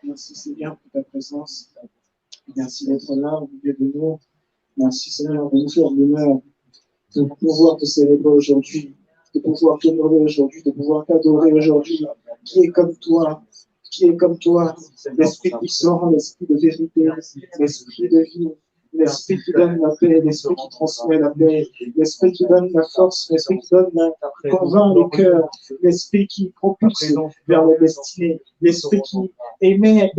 Merci Seigneur pour ta présence. Merci d'être là au milieu de nous. Merci Seigneur de nous faire l'honneur de pouvoir te célébrer aujourd'hui, de pouvoir t'honorer aujourd'hui, de pouvoir t'adorer aujourd'hui. Qui est comme toi? Qui est comme toi? L'esprit puissant, l'esprit de vérité, l'esprit de vie, l'esprit qui donne la paix, l'esprit qui transmet la paix, l'esprit qui donne la force, l'esprit qui donne convainc les cœurs, l'esprit qui propulse vers la destinée, l'esprit qui émet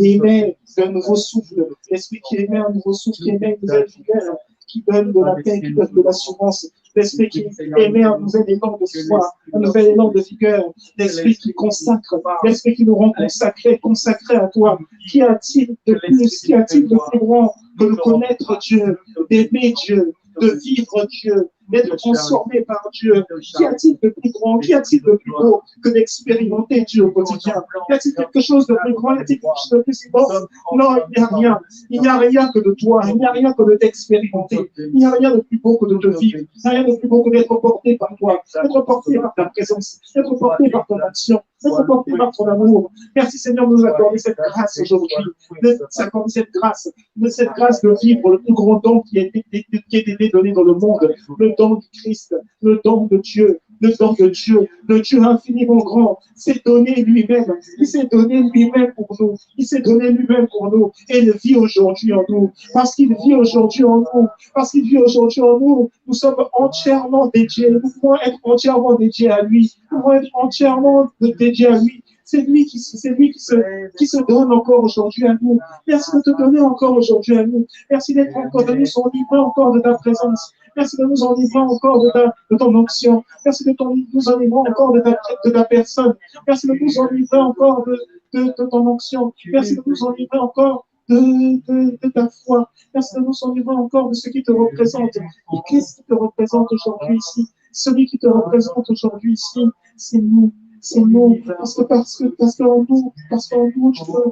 un nouveau souffle, l'esprit qui émet un nouveau souffle, qui émet une nouvelle vigueur, qui donne de la paix, qui donne de l'assurance, l'esprit qui émet un nouvel élan de foi, un nouvel élan de vigueur, l'esprit qui consacre, l'esprit qui nous rend consacrés à toi. Qu'y a-t-il de plus, qu'y a-t-il de plus grand que de connaître Dieu, d'aimer Dieu, de vivre Dieu, d'être transformé par Dieu? Qu'y a-t-il de plus grand, qu'y a-t-il de plus beau que d'expérimenter Dieu au quotidien? Y a-t-il quelque chose de plus grand, y a-t-il quelque chose de plus immense? Non, il n'y a rien. Il n'y a rien que de toi, il n'y a rien que de t'expérimenter, il n'y a rien de plus beau que de te vivre, il n'y a rien de plus beau que d'être porté par toi, d'être porté par ta présence, d'être porté par ton action, d'être porté par ton amour. Merci Seigneur de nous accorder cette grâce aujourd'hui, de nous accorder cette grâce de vivre le plus grand don qui a été donné dans le monde, le don du Christ, le don de Dieu. Le don de Dieu infiniment grand, s'est donné lui-même. Il s'est donné lui-même pour nous. Il s'est donné lui-même pour nous. Et il vit aujourd'hui en nous. Parce qu'il vit aujourd'hui en nous. Parce qu'il vit aujourd'hui en nous, nous sommes entièrement dédiés. Nous pouvons être entièrement dédiés à lui. Nous pouvons être entièrement dédiés à lui. C'est lui qui se donne encore aujourd'hui à nous. Merci de te donner encore aujourd'hui à nous. Merci d'être encore, de nous enivrer encore de ta présence. Merci de nous enivrer encore de ton onction. Merci de nous enivrer encore de ta personne. Merci de nous enivrer encore de ton onction. Merci de nous enivrer encore de ta foi. Merci de nous enivrer encore de ce qui te représente. Et qu'est-ce qui te représente aujourd'hui ici? Celui qui te représente aujourd'hui ici, c'est nous. C'est nous. Parce qu'en nous, tu peux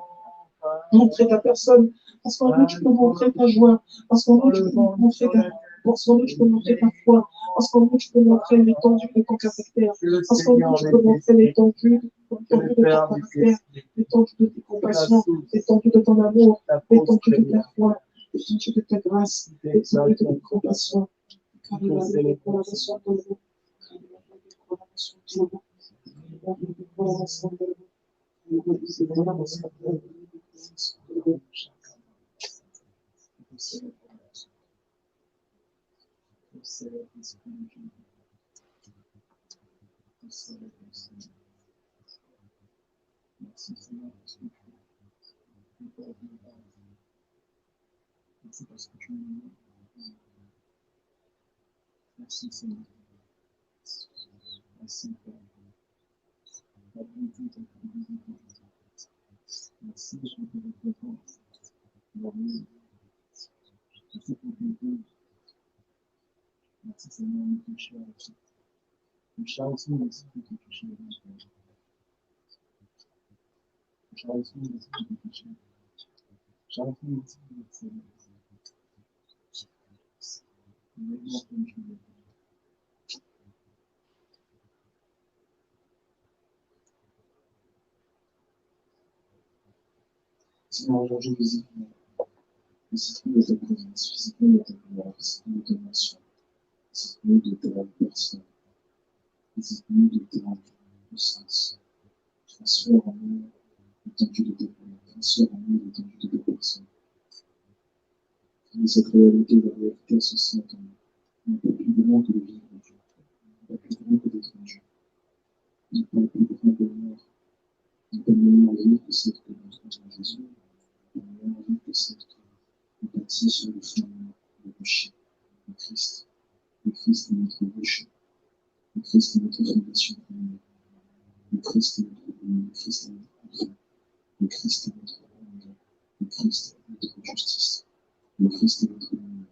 montrer ta personne. Parce qu'en nous, tu peux montrer ta joie. Parce qu'en nous, tu peux montrer ta Parce qu'en nous, tu peux montrer ta foi. Parce qu'en nous, tu peux montrer l'étendue de ton caractère. Parce qu'en nous, tu peux montrer l'étendue de ton caractère, l'étendue de tes compassions, l'étendue de ton amour, l'étendue de ta foi, l'étendue de ta grâce, l'étendue de ta compassion. Merci parce que tu m'aimes. Merci Seigneur. Merci Père. La bonté de ta fidélité. Merci de ta reconnaissance. Merci pour ton Dieu. Merci Seigneur de toucher à la vie. Toucher aussi l'esprit de toucher à la vie. Toucher aussi l'esprit de toucher. Toucher aussi l'esprit de toucher. Seigneur, aujourd'hui, visite-nous. Visite-nous de ta présence, visite-nous de ta gloire, visite-nous de ta mention, visite-nous de ta personne, visite-nous de ta puissance. Transfère en nous l'étendue de ta gloire, transfère en nous l'étendue de ta personne. Et cette réalité, la réalité associée à ton nom, n'est pas plus grand que le vivre de Dieu, n'est pas plus grand que d'être en Dieu, n'est pas plus grand que mort, n'est pas meilleure vie que celle que nous avons en Jésus, n'est pas meilleure vie que celle qui est bâtie sur le fondement, le rocher, le Christ. Le Christ est notre rocher, le Christ est notre fondation commune, le Christ est notre commune, le Christ est notre confort, le Christ est notre amour, le Christ est notre justice, le Christ est notre lumière,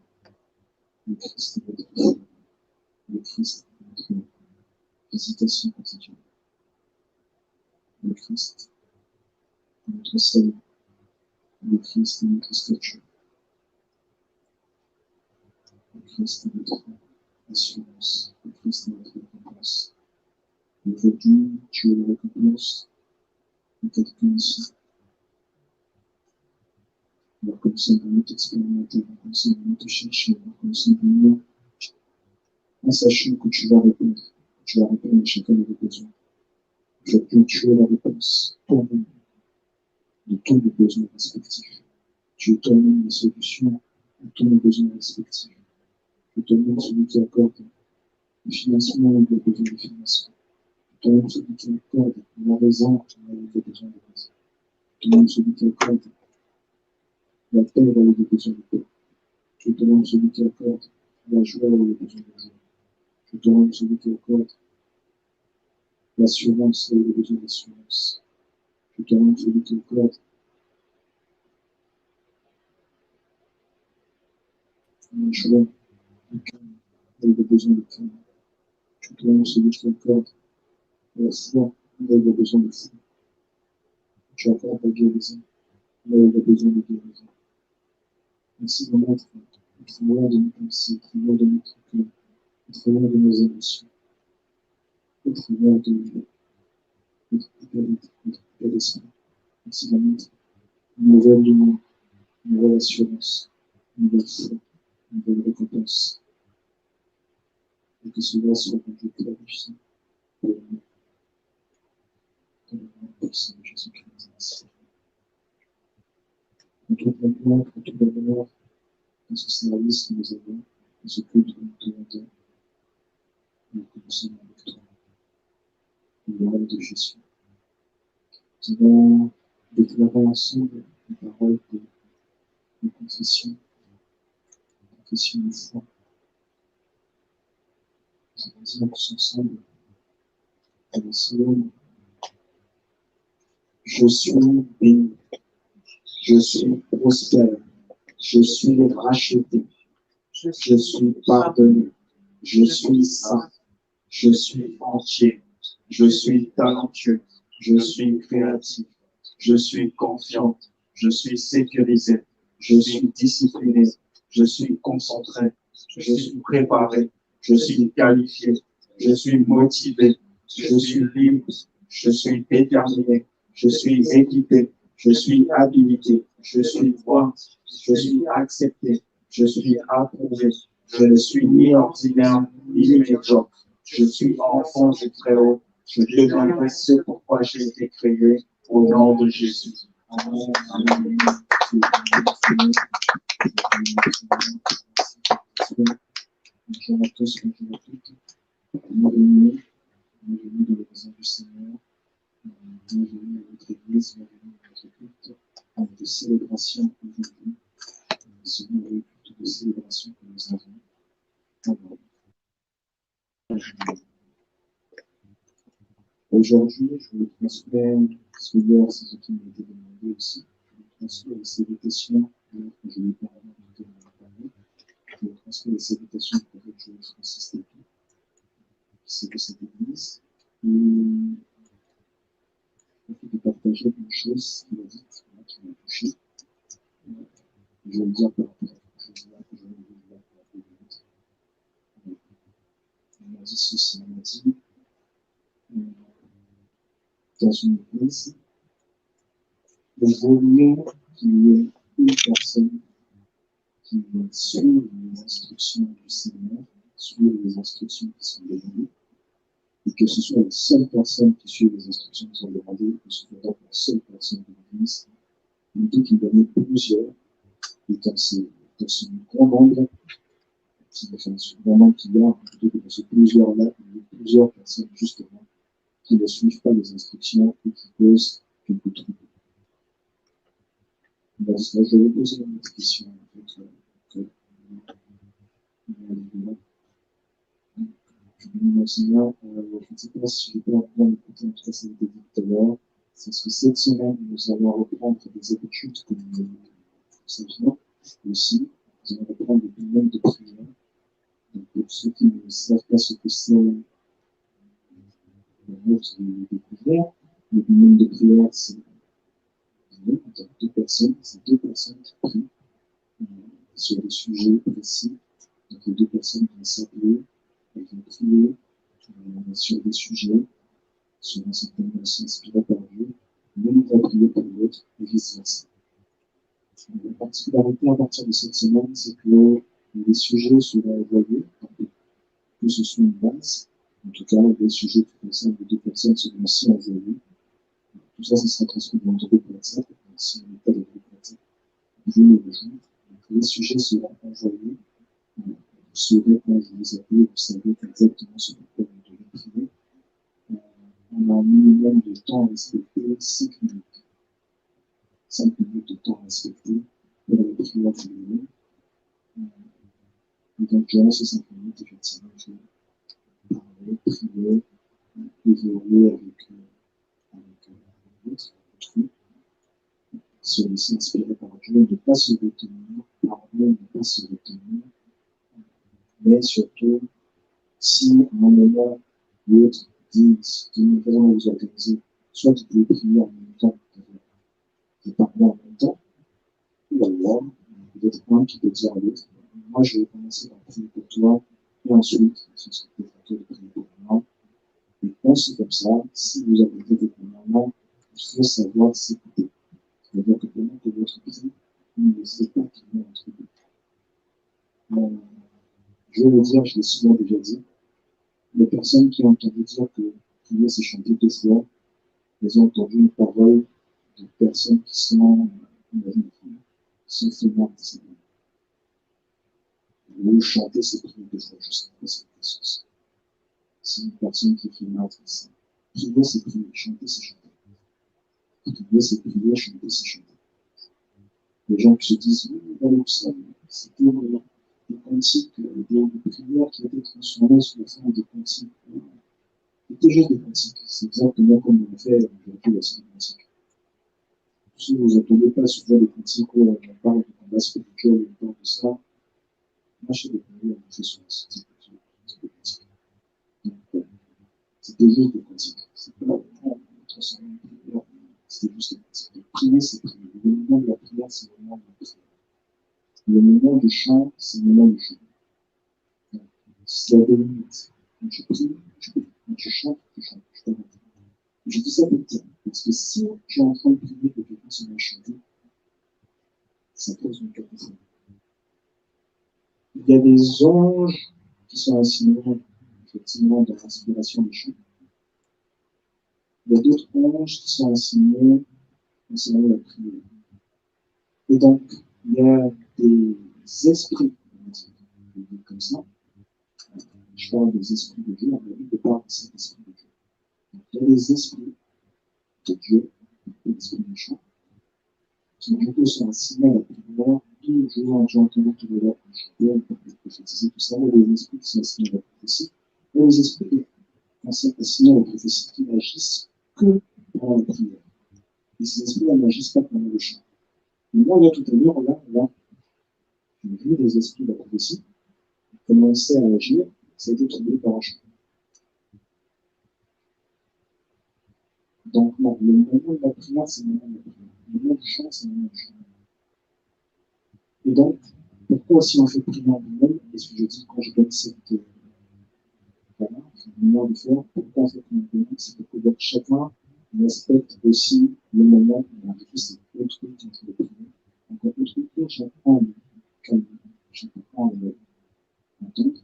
le Christ est notre foi, le Christ est notre visitation quotidienne, le Christ est notre salut, le Christ est notre statut, le Christ est notre assurance, le Christ est notre récompense. Aujourd'hui, tu es la récompense de quelqu'un ici. nous sommes venus t'expérimenter, donc nous sommes venus te chercher, donc nous sommes venus en sachant que tu vas répondre. Tu vas répondre à chacun de nos besoins. Je prie, tu es la réponse pour nous de tous nos besoins respectifs. Tu es toi-même la solution à tous nos besoins respectifs. Tu es toi-même celui qui accorde le financement où il y a besoin de financement. Tu es toi-même celui qui accorde la raison là où il y a besoin de raison. Tu es toi-même celui qui accorde la paix là où il y a besoin de paix. Tu es toi-même celui qui accorde la joie là où il y a besoin de joie. Tu es toi-même celui qui accorde l'assurance là où il y a besoin d'assurance. Tu es toi-même celui qui accorde la joie du cœur là où il y a besoin de cœur. Tu es toi-même celui qui accorde la foi là où il y a besoin de foi. Tu accordes la guérison là où il y a besoin de guérison. Merci de mettre au travers de nos pensées, au travers de notre cœur, au travers de nos émotions, au travers de notre état d'esprit. Merci de mettre une nouvelle lumière, une nouvelle assurance, une nouvelle foi, une nouvelle récompense. Et que cela soit rendu clarifié pour nous, dans le nom puissant de Jésus-Christ. Merci. Pour toute la gloire, pour toute la gloire, dans ce service que nous avons, dans ce culte que nous demandons, nous commençons avec toi. Au nom de Jésus. Nous allons déclarer ensemble une parole de confession de foi. Nous allons dire tous ensemble, ensemble, je suis béni, je suis prospère, je suis racheté, je suis pardonné, je suis saint, je suis entier, je suis talentueux, je suis créatif, je suis confiant, je suis sécurisé, je suis discipliné, je suis concentré, je suis préparé, je suis qualifié, je suis motivé, je suis libre, je suis déterminé, je suis équipé, je suis habilité, je suis droit, je suis accepté, je suis approuvé, je ne suis ni ordinaire ni médiocre, je suis enfant du Très-Haut, je deviendrai ce pourquoi j'ai été créé au nom de Jésus. Amen. Amen. Bonjour à tous, bonjour à toutes. Bienvenue dans la maison du Seigneur. Bienvenue à notre église, bienvenue à notre culte de célébration aujourd'hui. Ce nouveau culte de célébration que nous avons. Aujourd'hui, je vous transmets, parce que hier, c'est ce qui m'a été demandé aussi, je vous transmets les salutations, que je vais parler de parler. Je vous transmets les salutations du prophète Joël Francis Tépi, c'est de cette église. Et je vais partager une chose qu'il a dite, qui m'a touché. Je vais le dire par rapport à quelque chose là que je vais vous dire pour la minutes. Il m'a dit ceci, il m'a dit, dans une église, il vaut mieux qu'il y ait une personne qui suit les instructions du Seigneur, suit les instructions qui sont demandées, et que ce soit la seule personne qui suit les instructions qui sont demandées, que ce soit donc la seule personne de l'Église, plutôt qu'il y en ait plusieurs, et dans ce grand nombre, ce grand nombre qu'il y a, plutôt que dans ce plusieurs-là, il y a plusieurs personnes, justement, qui ne suivent pas les instructions et qui posent quelques troubles. Dans cela, je vais vous poser une autre question, en fait, Seigneur, je ne sais pas si je peux reprendre l'écouter, en tout cas, ça a été dit tout à l'heure. C'est parce que cette semaine, nous allons reprendre des habitudes que nous savions aussi. Nous allons reprendre des domaines de prière. Donc, pour ceux qui ne savent pas ce que c'est, le mot de découvrir, le domaine de prière, c'est deux personnes, c'est deux personnes qui prient sur des sujets précis. Donc, les deux personnes vont s'appeler et vont prier sur des sujets, selon certaines inspirées par Dieu, l'une va prier pour l'autre et vice-versa. particularité à partir de cette semaine, c'est que les sujets seront envoyés, que ce soit une base. En tout cas, les sujets qui concernent les deux personnes seront aussi envoyés. Tout ça, ce sera transmis dans le groupe WhatsApp. Si on n'est pas dans le groupe WhatsApp, vous pouvez le rejoindre. Donc, les sujets seront envoyés. Vous saurez quand je vous appelle, vous savez exactement ce pourquoi vous devez prier. On a un minimum de temps à respecter, 5 minutes. 5 minutes de temps à respecter pour la prière du minimum. Et donc, durant ces 5 minutes, effectivement, je vais parler, prier, évoluer avec l'autre, autrui, se laisser inspirer par Dieu, ne pas se retenir, pardonner, ne pas se retenir, mais surtout, si à un moment l'autre dit, d'une façon de vous organiser, soit vous pouvez prier en même temps, vous parlez en même temps, ou alors, peut-être un qui peut dire à l'autre, moi je vais commencer par prier pour toi, et ensuite, ce sera peut-être à toi de prier pour moi. Et quand c'est comme ça, si vous avez été moment, il faut savoir s'écouter. C'est-à-dire que pendant que votre prie, ne sait pas qu'il y a un truc. Je vais le dire, je l'ai souvent déjà dit, les personnes qui ont entendu dire que prier c'est chanter deux fois, elles ont entendu une parole de personnes qui sont fainéantes. Ou chanter c'est prier deux fois, je sais pas c'est quelque chose. C'est une personne qui est fainéante. Prier c'est prier, chanter c'est chanter. Prier c'est prier, chanter c'est chanter. Les gens qui se disent, oui, dans le psaume, c'était des cantiques, des prières qui étaient transformées sous la forme de cantiques. C'était juste des cantiques. C'est exactement comme on fait aujourd'hui aussi des cantiques. Si vous n'entendez pas souvent des cantiques où on parle de combat spirituel, on parle de ça, moi, chez les prières, on fait souvent ce type de cantiques. Donc, c'était juste des cantiques. C'est pas vraiment transformé en prière, c'était juste des cantiques. Donc, prier, c'est prier. Le moment de la prière, c'est le moment de la prière. Le moment du chant, c'est le moment du chant. Il y a des limites. Quand tu pries, tu pries. Quand tu chantes, tu chantes. Je t'arrête. Je dis ça pour dire, parce que si tu es en train de prier que quelqu'un se met à chanter, ça pose une catastrophe. Il y a des anges qui sont assignés, effectivement, dans l'inspiration des chants. Il y a d'autres anges qui sont assignés concernant la prière. Et donc, il y a des esprits, on va dire comme ça. Je parle des esprits de Dieu, on a vu de parler de cet esprit de Dieu. Donc, il y a des esprits de Dieu, des esprits méchants, qui du coup sont assignés à la prière. Toujours, j'ai entendu tout à l'heure quand je parlais, pour prophétiser tout ça, il y a des esprits qui sont assignés à la prophétie, et les esprits qui sont assignés à la prophétie qui n'agissent que pendant la prière. Et ces esprits n'agissent pas pendant le chant. Et moi, là, tout à l'heure, là, j'ai vu des esprits de la prophétie qui commençaient à agir, ça a été troublé par un chant. Donc, non, le moment de la prière, c'est le moment de la prière. Le moment du chant, c'est le moment du chant. Et donc, pourquoi si on fait prier en nous-mêmes, et ce que je dis quand je donne cette manière de faire, pourquoi on fait prier en nous-mêmes, c'est pour que chacun respecte aussi le moment où on a vécu cette autrui qui est en train de prier. Donc, autrui, chacun en calme, chacun en l'aide. Donc,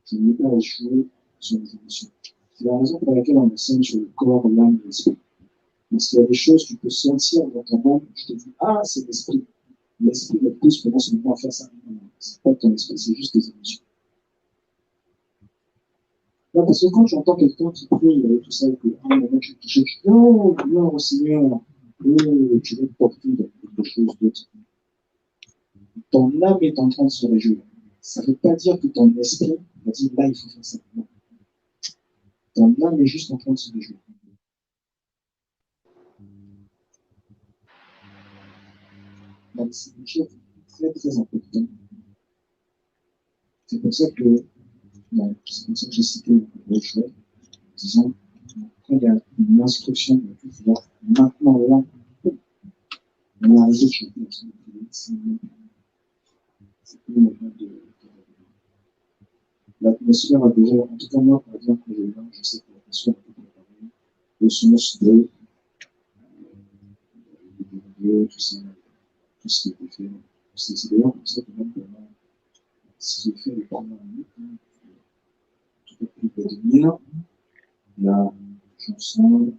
je n'ai pas à jouer sur les émotions. C'est la raison pour laquelle on enseigne sur le corps, l'âme et l'esprit. Parce qu'il y a des choses que tu peux sentir dans ton âme, je te dis, ah, c'est l'esprit. L'esprit me pousse pendant ce moment à faire ça. Non, c'est pas ton esprit, c'est juste tes émotions. Là, parce que quand j'entends quelqu'un qui prie avec tout ça, et que à un moment je dis, non, non, Seigneur, oh, tu veux te porter dans quelque chose d'autre. Ton âme est en train de se réjouir. Ça ne veut pas dire que ton esprit va dire, là, il faut faire ça. Non. Ton âme est juste en train de se réjouir. Donc, c'est une chose très, très importante. C'est pour ça que, c'est pour ça que j'ai cité le choix, disons, quand il y a une instruction, maintenant, là, on a arrivé chez nous, c'est plus le moment de. L'atmosphère a déjà, en tout cas, moi, par exemple, quand je viens, je sais que l'atmosphère a été préparée, le sens de, tout ça, tout ce qui a été fait. C'est d'ailleurs pour ça que même pendant ce qui est fait les premières minutes, tout à fait de devenir, la chanson,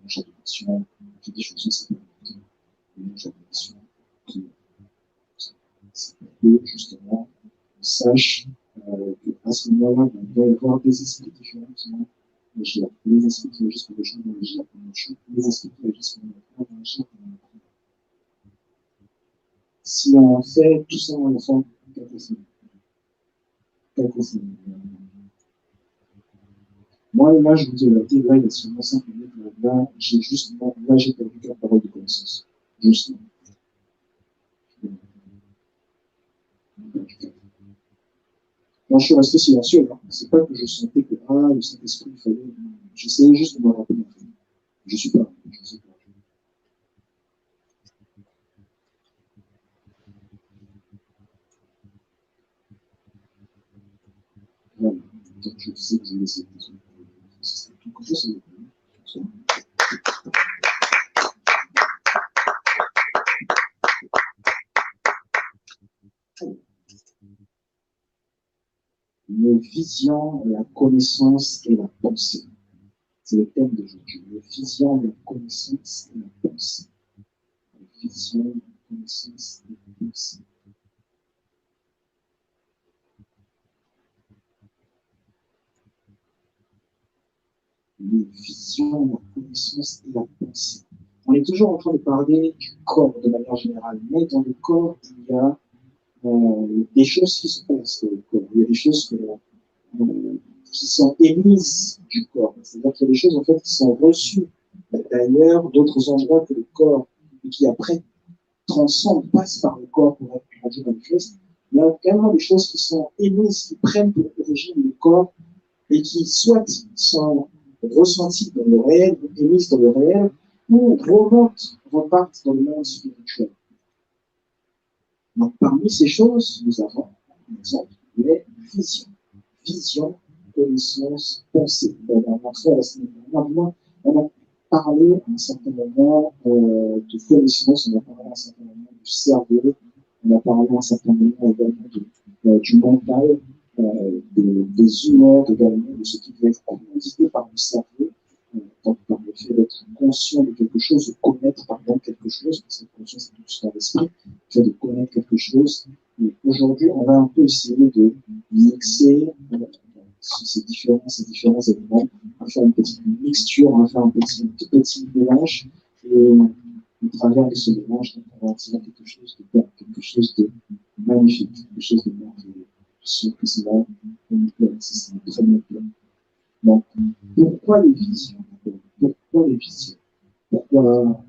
j'adoption, j'ai des chansons, c'est pas important. J'adoption, c'est pour que justement on sache qu'à ce moment-là, il doit y avoir des esprits différents qui vont agir. Les esprits qui agissent pour les gens vont agir comme les choses, les esprits qui agissent pour les enfants vont agir comme les enfants. Si on fait tout ça en enfant, cacophonie. Moi, là, je vous dis la vérité, là, il y a seulement 5 minutes, là, j'ai perdu 4 paroles de connaissance. Juste. Moi, je suis resté silencieux, hein. C'est pas que je sentais que, le Saint-Esprit, il fallait. J'essayais juste de me rappeler. Je suis pas. Je sais pas. Voilà. Donc, je sais que j'ai laissé c'est tout comme ça, c'est les visions, la connaissance et la pensée. C'est le thème d'aujourd'hui. Les visions, la connaissance et la pensée. Les visions, la connaissance et la pensée. Les visions, la connaissance et la pensée. On est toujours en train de parler du corps de manière générale, mais dans le corps, il y a des choses qui se passent dans le corps. Il y a des choses qui sont émises du corps. C'est-à-dire qu'il y a des choses en fait qui sont reçues d'ailleurs, d'autres endroits que le corps, et qui après transcendent, passent par le corps pour être rendues manifestes. Il y a également des choses qui sont émises, qui prennent pour origine le corps et qui soit sont ressenties dans le réel, émises dans le réel, ou repartent dans le monde spirituel. Donc, parmi ces choses, nous avons, par exemple, les visions. Vision, connaissance, pensée. On a montré la semaine dernière, on a parlé à un certain moment de connaissance, on a parlé à un certain moment du cerveau, on a parlé à un certain moment également du mental, des humeurs également, de ce qui doit être commandité par le cerveau, donc par le fait d'être conscient de quelque chose, de connaître par exemple quelque chose, parce que cette conscience est tout dans l'esprit, le fait de connaître quelque chose. Et aujourd'hui, on va un peu essayer de mixer ces différents éléments, on va faire une petite mixture, on va faire un petit mélange, et au travers de ce mélange, on va en tirer quelque chose de bien, quelque chose de magnifique, quelque chose de merveilleux. Je suis sûr que c'est là, c'est très bien fait. Donc, pourquoi les visions? Pourquoi les visions? Pourquoi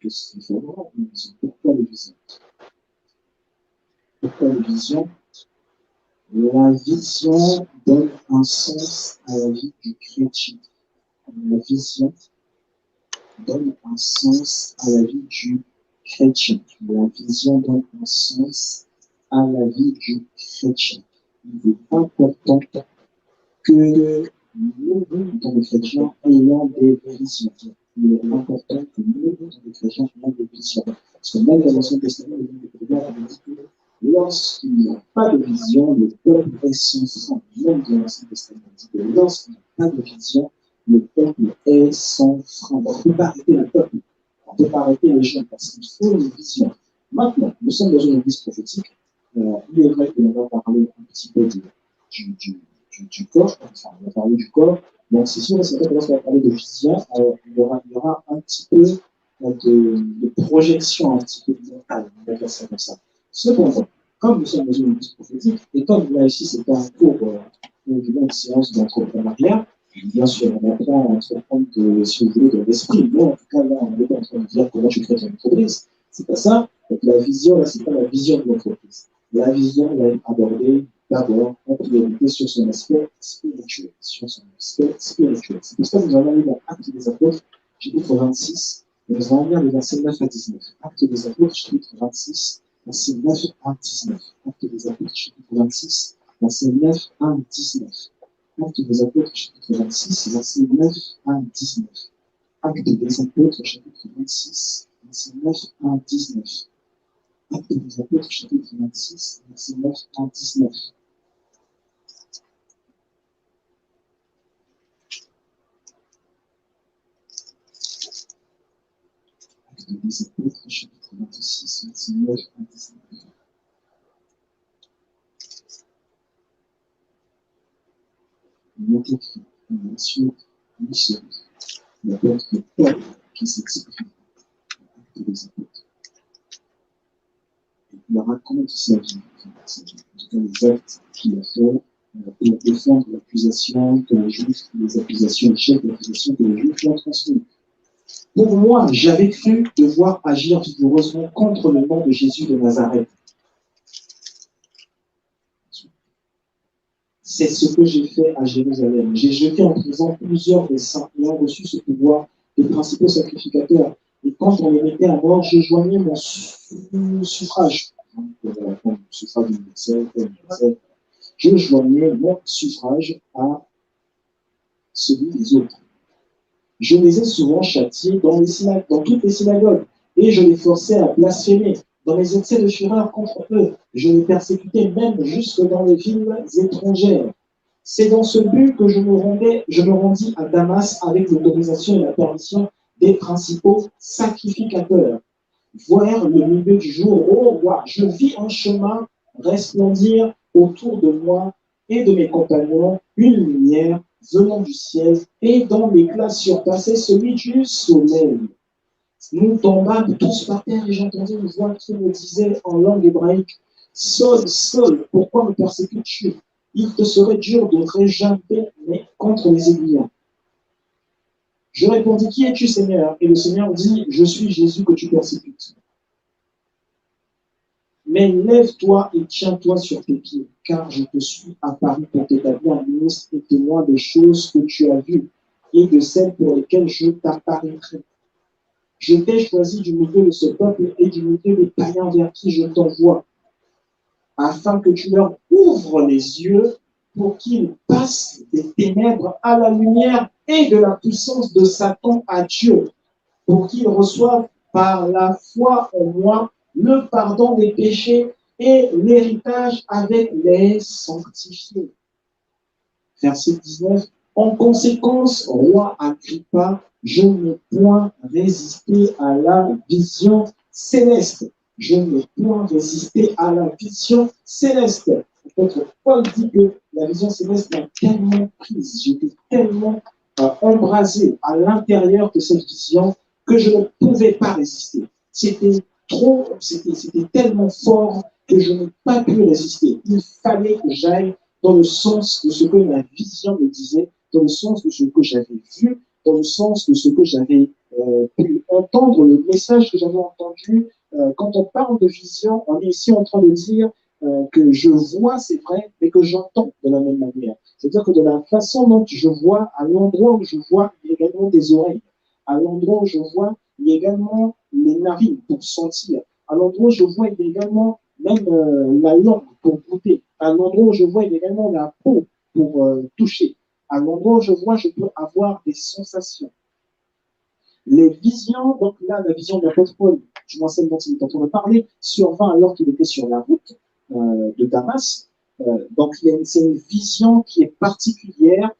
qu'est-ce qu'il faut avoir une vision? Pourquoi les visions? Pourquoi les visions? La vision donne un sens à la vie du chrétien. La vision donne un sens à la vie du chrétien. La vision donne un sens à la vie du chrétien. Il est important que nous, dans les chrétiens, ayons des visions. Il est important que nous, dans les chrétiens, ayons des visions. Parce que même dans l'Ancien Testament, le livre de Proverbes dit que lorsqu'il n'y a pas de vision, le peuple est sans frein. Même dans l'Ancien Testament, il dit que lorsqu'il n'y a pas de vision, le peuple est sans frein. On ne peut pas arrêter le peuple. On ne peut pas arrêter les gens parce qu'il faut une vision. Maintenant, nous sommes dans une église prophétique. Il est vrai que l'on va parler un petit peu du corps, enfin, on va parler du corps. Donc, c'est sûr et certain que lorsqu'on va parler de vision, il y aura un petit peu de projection, un petit peu de mentale, on va faire ça comme ça. Cependant, comme nous sommes dans une église prophétique, et comme là ici, c'est un cours d'une séance d'entrepreneuriat, bien sûr, on apprend à entreprendre, si vous voulez, de l'esprit. Mais en tout cas, là, on n'est pas en train de dire comment tu crées ton entreprise. C'est pas ça. Donc, la vision, là, c'est pas la vision de l'entreprise. La vision, elle est abordée d'abord en priorité sur son aspect spirituel. Sur son aspect spirituel. C'est pour ça que nous allons aller dans Actes des Apôtres, chapitre 26, et nous allons lire les versets 9 à 19. Actes des Apôtres, chapitre 26, versets 9 à 19. Actes des Apôtres, chapitre 26, versets 9 à 19. Actes des Apôtres, chapitre 26, versets 9 à 19. Actes des Apôtres, chapitre 26, versets 9 à 19. Actes des Apôtres, chapitre 26, versets 9 à 19. Actes des Apôtres, chapitre 26, versets 9 à 19. Il est écrit, bien sûr, missionnaire, l'apôtre Paul qui s'exprime. Actes des Apôtres. Il raconte sa vie, en tout cas les actes qu'il a fait pour défendre l'accusation que les Juifs, les accusations, les chefs d'accusation que les Juifs lui ont transmis. Pour moi, j'avais cru devoir agir vigoureusement contre le nom de Jésus de Nazareth. C'est ce que j'ai fait à Jérusalem. J'ai jeté en prison plusieurs des saints ayant reçu ce pouvoir des principaux sacrificateurs. Et quand on les mettait à mort, je joignais mon suffrage. Suffrage universel, je joignais mon suffrage à celui des autres. Je les ai souvent châtiés dans toutes les synagogues, et je les forçais à blasphémer. Dans mes excès de fureur contre eux, je les persécutais même jusque dans les villes étrangères. C'est dans ce but que je me rendis à Damas avec l'autorisation et la permission des principaux sacrificateurs. Voir le milieu du jour, ô roi, je vis un chemin resplendir autour de moi et de mes compagnons une lumière venant du ciel et dont l'éclat surpassait celui du soleil. Nous tombâmes tous par terre et j'entendis une voix qui me disait en langue hébraïque, Saul, Saul, pourquoi me persécutes-tu? Il te serait dur de réjouir contre les aiguillons. Je répondis, qui es-tu, Seigneur? Et le Seigneur dit, je suis Jésus que tu persécutes. Mais lève-toi et tiens-toi sur tes pieds, car je te suis apparu pour t'établir ministre et témoin des choses que tu as vues et de celles pour lesquelles je t'apparaîtrai. Je t'ai choisi du milieu de ce peuple et du milieu des païens vers qui je t'envoie, afin que tu leur ouvres les yeux pour qu'ils passent des ténèbres à la lumière et de la puissance de Satan à Dieu, pour qu'ils reçoivent par la foi en moi le pardon des péchés et l'héritage avec les sanctifiés. Verset 19. En conséquence, roi Agrippa, je n'ai point résisté à la vision céleste. Je n'ai point résisté à la vision céleste. Peut-être Paul dit que la vision céleste m'a tellement prise, j'étais tellement embrasé à l'intérieur de cette vision que je ne pouvais pas résister. C'était tellement fort que je n'ai pas pu résister. Il fallait que j'aille dans le sens de ce que ma vision me disait, dans le sens de ce que j'avais vu, dans le sens de ce que j'avais pu entendre, le message que j'avais entendu. Quand on parle de vision, on est ici en train de dire que je vois, c'est vrai, mais que j'entends de la même manière. C'est-à-dire que de la façon dont je vois, à l'endroit où je vois, il y a également des oreilles. À l'endroit où je vois, il y a également les narines pour sentir. À l'endroit où je vois, il y a également même la langue pour goûter. À l'endroit où je vois, il y a également la peau pour toucher. À l'endroit où je vois, je peux avoir des sensations. Les visions, donc là, la vision de l'apôtre Paul, je m'enseigne dont il est en train de parler, survint alors qu'il était sur la route de Damas. Donc, c'est une vision qui est particulière.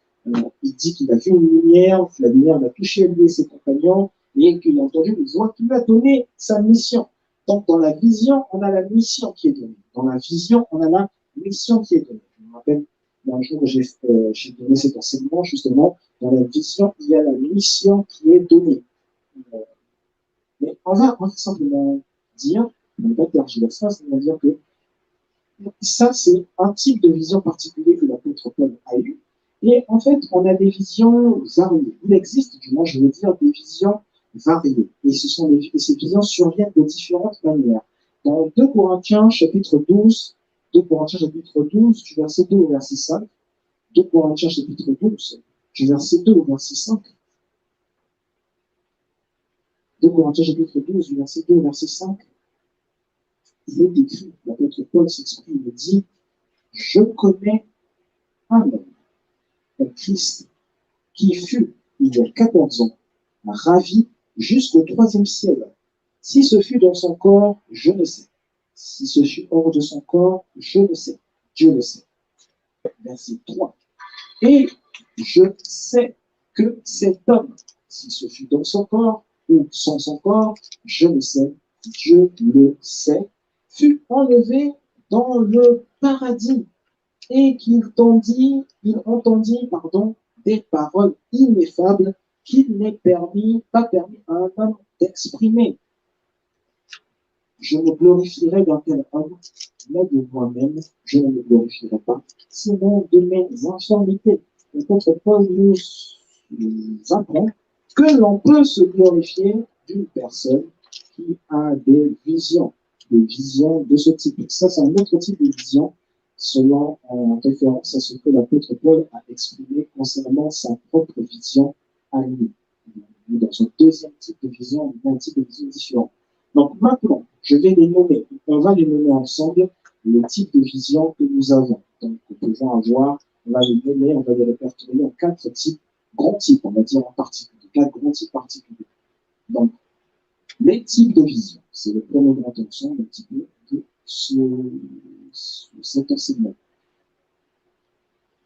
Il dit qu'il a vu une lumière, que la lumière l'a touché lui et ses compagnons, et qu'il a entendu une voix qui lui a donné sa mission. Donc, dans la vision, on a la mission qui est donnée. Dans la vision, on a la mission qui est donnée. Je me rappelle d'un jour où j'ai donné cet enseignement, justement, dans la vision, il y a la mission qui est donnée. Mais on va simplement dire, on ne va pas tergiverser, on va dire que ça, c'est un type de vision particulier que l'apôtre Paul a eu. Et en fait, on a des visions variées. Il existe, du moins, je veux dire, des visions variées. Et ces visions surviennent de différentes manières. Dans 2 Corinthiens, chapitre 12, 2 Corinthiens, chapitre 12, du verset 2 au verset 5, 2 Corinthiens, chapitre 12, du verset 2 au verset 5, 2 Corinthiens, chapitre 12, du verset 2 au verset 5, il est écrit, l'apôtre Paul s'exprime, il dit, je connais un homme, un Christ, qui fut, il y a 14 ans, ravi jusqu'au troisième ciel. Si ce fut dans son corps, je ne sais. Si ce fut hors de son corps, je ne sais. Dieu le sait. Verset 3. Et je sais que cet homme, si ce fut dans son corps ou sans son corps, je ne sais, Dieu le sait, fut enlevé dans le paradis et qu'il entendit, des paroles ineffables qu'il n'est pas permis à un homme d'exprimer. Je me glorifierai d'un tel homme, mais de moi-même, je ne me glorifierai pas, sinon de mes infirmités. L'apôtre Paul nous apprend que l'on peut se glorifier d'une personne qui a des visions de ce type. Ça, c'est un autre type de vision, selon en référence à ce que l'apôtre Paul a exprimé concernant sa propre vision à lui. Dans un deuxième type de vision, un type de vision différent. Donc maintenant, je vais les nommer. On va les nommer ensemble, les types de vision que nous avons. Donc, nous pouvons avoir, on va les nommer, on va les répertorier en 4 types, grands types, on va dire en particulier, 4 grands types particuliers. Donc, les types de vision, c'est le premier grand ensemble un petit peu de cet enseignement.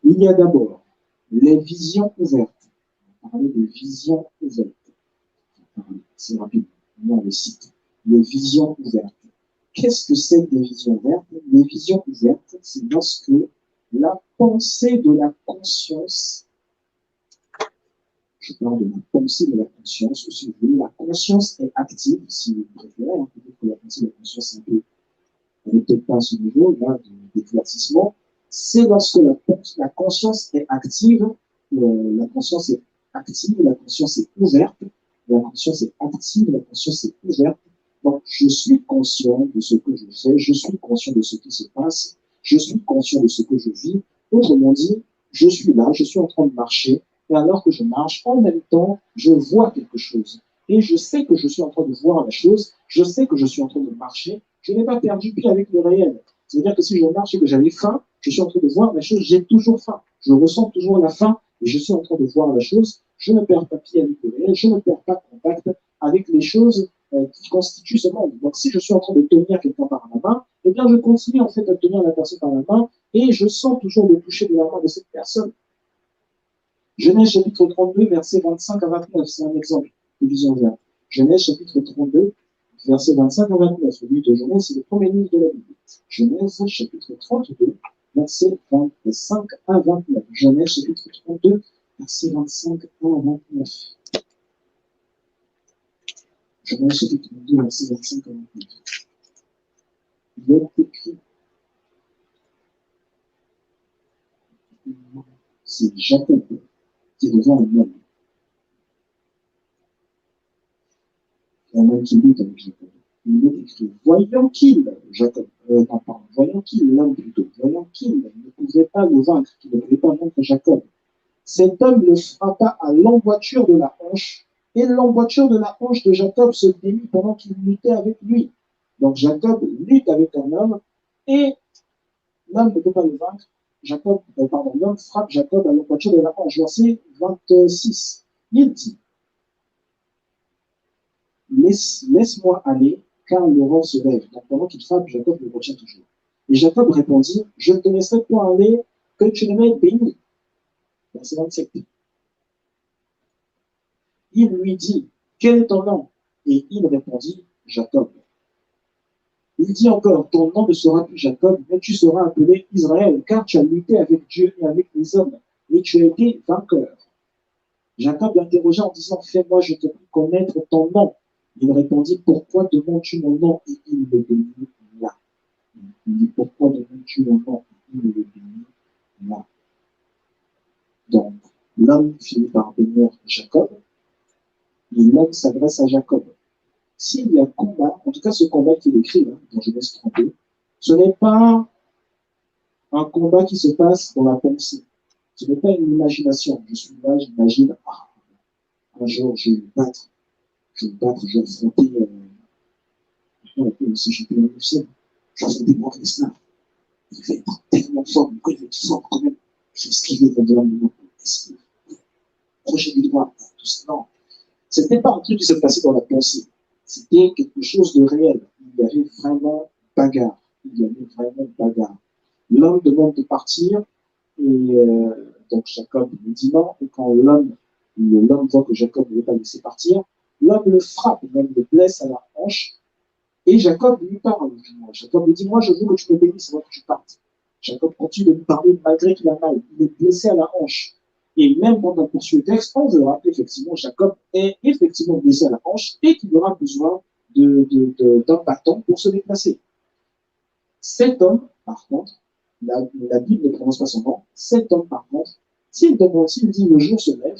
Il y a d'abord les visions ouvertes. On va parler de visions ouvertes. C'est rapide, on les cite. Les visions ouvertes. Qu'est-ce que c'est que les visions ouvertes? Les visions ouvertes, c'est lorsque la pensée de la conscience, je parle de la pensée de la conscience, ou si vous voulez, la conscience est active, si vous préférez, hein, peut-être que la pensée de la conscience est un peu, elle n'est peut-être pas à ce niveau là d'éclaircissement, c'est lorsque la conscience est active, la conscience est active, la conscience est ouverte, la conscience est active, la conscience est ouverte. Donc, je suis conscient de ce que je fais, je suis conscient de ce qui se passe, je suis conscient de ce que je vis. Autrement dit, je suis là, je suis en train de marcher, et alors que je marche, en même temps, je vois quelque chose. Et je sais que je suis en train de voir la chose, je sais que je suis en train de marcher, je n'ai pas perdu pied avec le réel. C'est-à-dire que si je marche et que j'avais faim, je suis en train de voir la chose, j'ai toujours faim. Je ressens toujours la faim et je suis en train de voir la chose. Je ne perds pas pied avec le réel, je ne perds pas contact avec les choses qui constituent ce monde. Donc, si je suis en train de tenir quelqu'un par la main, eh bien, je continue en fait à tenir la personne par la main et je sens toujours le toucher de la main de cette personne. Genèse chapitre 32, versets 25 à 29, c'est un exemple de vision verte. Genèse chapitre 32, versets 25 à 29. Le livre de Genèse, c'est le premier livre de la Bible. Genèse chapitre 32, versets 25 à 29. Genèse chapitre 32, versets 25 à 29. Genèse chapitre 32, versets 25 à 29. Il est écrit, c'est Jacob qui est devant un homme. Un homme qui lutte avec Jacob. Il est écrit, voyant qu'il, l'homme plutôt, voyant qu'il ne pouvait pas le vaincre, qu'il ne pouvait pas vaincre Jacob, cet homme le frappa à l'emboîture de la hanche, et l'emboîture de la hanche de Jacob se démit pendant qu'il luttait avec lui. Donc Jacob lutte avec un homme, et l'homme ne peut pas le vaincre. L'homme frappe Jacob à l'emboîture de la hanche. Verset 26. Il dit, laisse-moi aller, car le vent se lève. Donc pendant qu'il frappe, Jacob le retient toujours. Et Jacob répondit, je ne te laisserai point aller, que tu ne m'aies béni. Verset 27. Il lui dit, quel est ton nom? Et il répondit, Jacob. Il dit encore, ton nom ne sera plus Jacob, mais tu seras appelé Israël, car tu as lutté avec Dieu et avec les hommes, et tu as été vainqueur. Jacob l'interrogea en disant, fais-moi, je te prie connaître ton nom. Il répondit, pourquoi demandes-tu mon nom? Et il le bénit là. Il dit, pourquoi demandes-tu mon nom? Et il le bénit là. Donc, l'homme finit par bénir Jacob, et l'homme s'adresse à Jacob. S'il y a combat, en tout cas ce combat qu'il écrit dans Genèse 32, ce n'est pas un combat qui se passe dans la pensée. Ce n'est pas une imagination. Je suis là, j'imagine, un jour je vais me battre, je vais affronter si je peux le faire, je vais affronter mon Islam. Il va être tellement fort, il va être fort quand même. Je vais esquiver pendant un moment. Projet du droit, tout ça. Non. C'était pas un truc qui se passait dans la pensée. C'était quelque chose de réel. Il y avait vraiment bagarre. Il y avait vraiment bagarre. L'homme demande de partir et donc Jacob lui dit non. Et quand l'homme voit que Jacob ne veut pas laisser partir, l'homme le frappe, l'homme le blesse à la hanche. Et Jacob lui parle. Jacob lui dit, moi je veux que tu me bénisses avant que tu partes. Jacob continue de lui parler malgré qu'il a mal. Il est blessé à la hanche. Et même quand on poursuit le texte, on verra qu'effectivement Jacob est effectivement blessé à la hanche et qu'il aura besoin d'un bâton pour se déplacer. Cet homme, par contre, la Bible ne prononce pas son nom, cet homme, par contre, s'il dit le jour se lève,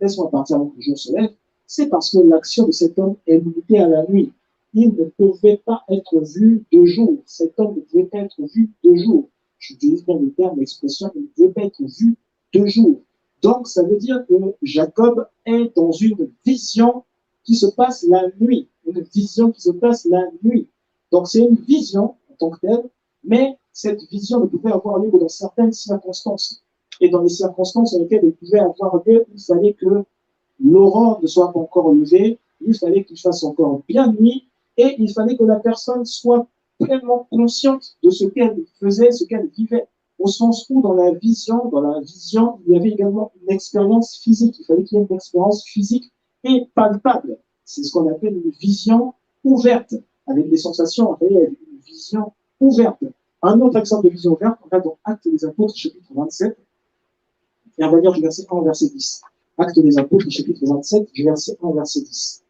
laisse-moi partir avant que le jour se lève, c'est parce que l'action de cet homme est limitée à la nuit. Il ne pouvait pas être vu de jour. Cet homme ne pouvait pas être vu de jour. J'utilise bien le terme, l'expression, il ne pouvait pas être vu de jour. Donc, ça veut dire que Jacob est dans une vision qui se passe la nuit. Une vision qui se passe la nuit. Donc, c'est une vision en tant que telle, mais cette vision ne pouvait avoir lieu que dans certaines circonstances. Et dans les circonstances dans lesquelles elle pouvait avoir lieu, il fallait que l'aurore ne soit pas encore levée, il fallait qu'il fasse encore bien nuit, et il fallait que la personne soit pleinement consciente de ce qu'elle faisait, ce qu'elle vivait. Au sens où, dans la vision, il y avait également une expérience physique. Il fallait qu'il y ait une expérience physique et palpable. C'est ce qu'on appelle une vision ouverte, avec des sensations, avec une vision ouverte. Un autre exemple de vision ouverte, on va dans Actes des Apôtres, chapitre 27, et on va lire du verset 1 au verset 10. Actes des Apôtres, chapitre 27, du verset 1 au verset 10.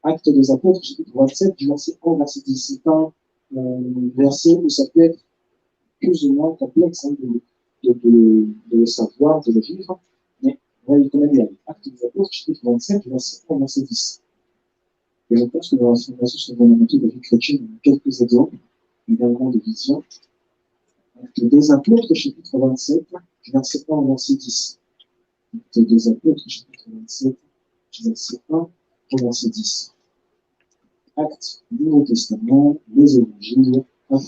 Actes des Apôtres, chapitre 27, du verset 1 au verset 10. C'est un verset où ça peut être plus ou moins complexe de le savoir, de le vivre, mais on va y quand même y aller. Actes des Apôtres, chapitre 27, du verset 1 au verset 10. Et je pense que dans la formation sur fondamentale de la vie chrétienne, on a quelques exemples, également de vision. Actes des Apôtres, chapitre 27, du verset 1 au verset 10. Actes des Apôtres, chapitre 27, du verset 1 au verset 10. Actes du Nouveau Testament, les évangiles,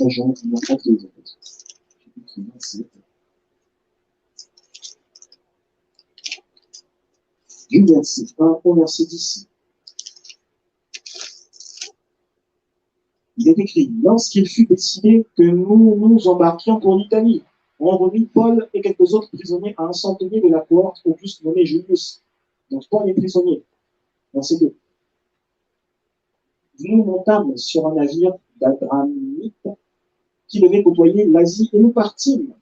Jean, Actes des Apôtres. Chapitre 27. Du verset 1 au verset 10. Il est écrit, lorsqu'il fut décidé que nous nous embarquions pour l'Italie, on remit Paul et quelques autres prisonniers à un centenier de la cohorte Auguste nommé Julius. Donc Paul est prisonnier. Verset 2. Nous montâmes sur un navire d'Adramite qui devait côtoyer l'Asie et nous partîmes,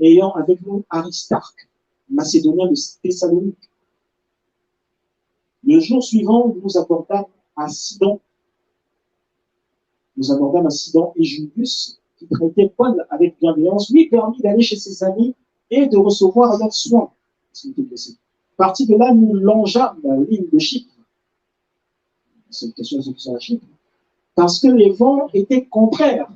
ayant avec nous Aristarque, macédonien de Thessalonique. Le jour suivant, nous abordâmes à Sidon. Nous abordâmes à Sidon et Julius, qui traitait Paul avec bienveillance, lui permit d'aller chez ses amis et de recevoir leurs soins. Parti de là, nous longeâmes l'île de Chypre. C'est une question de Chypre. Parce que les vents étaient contraires.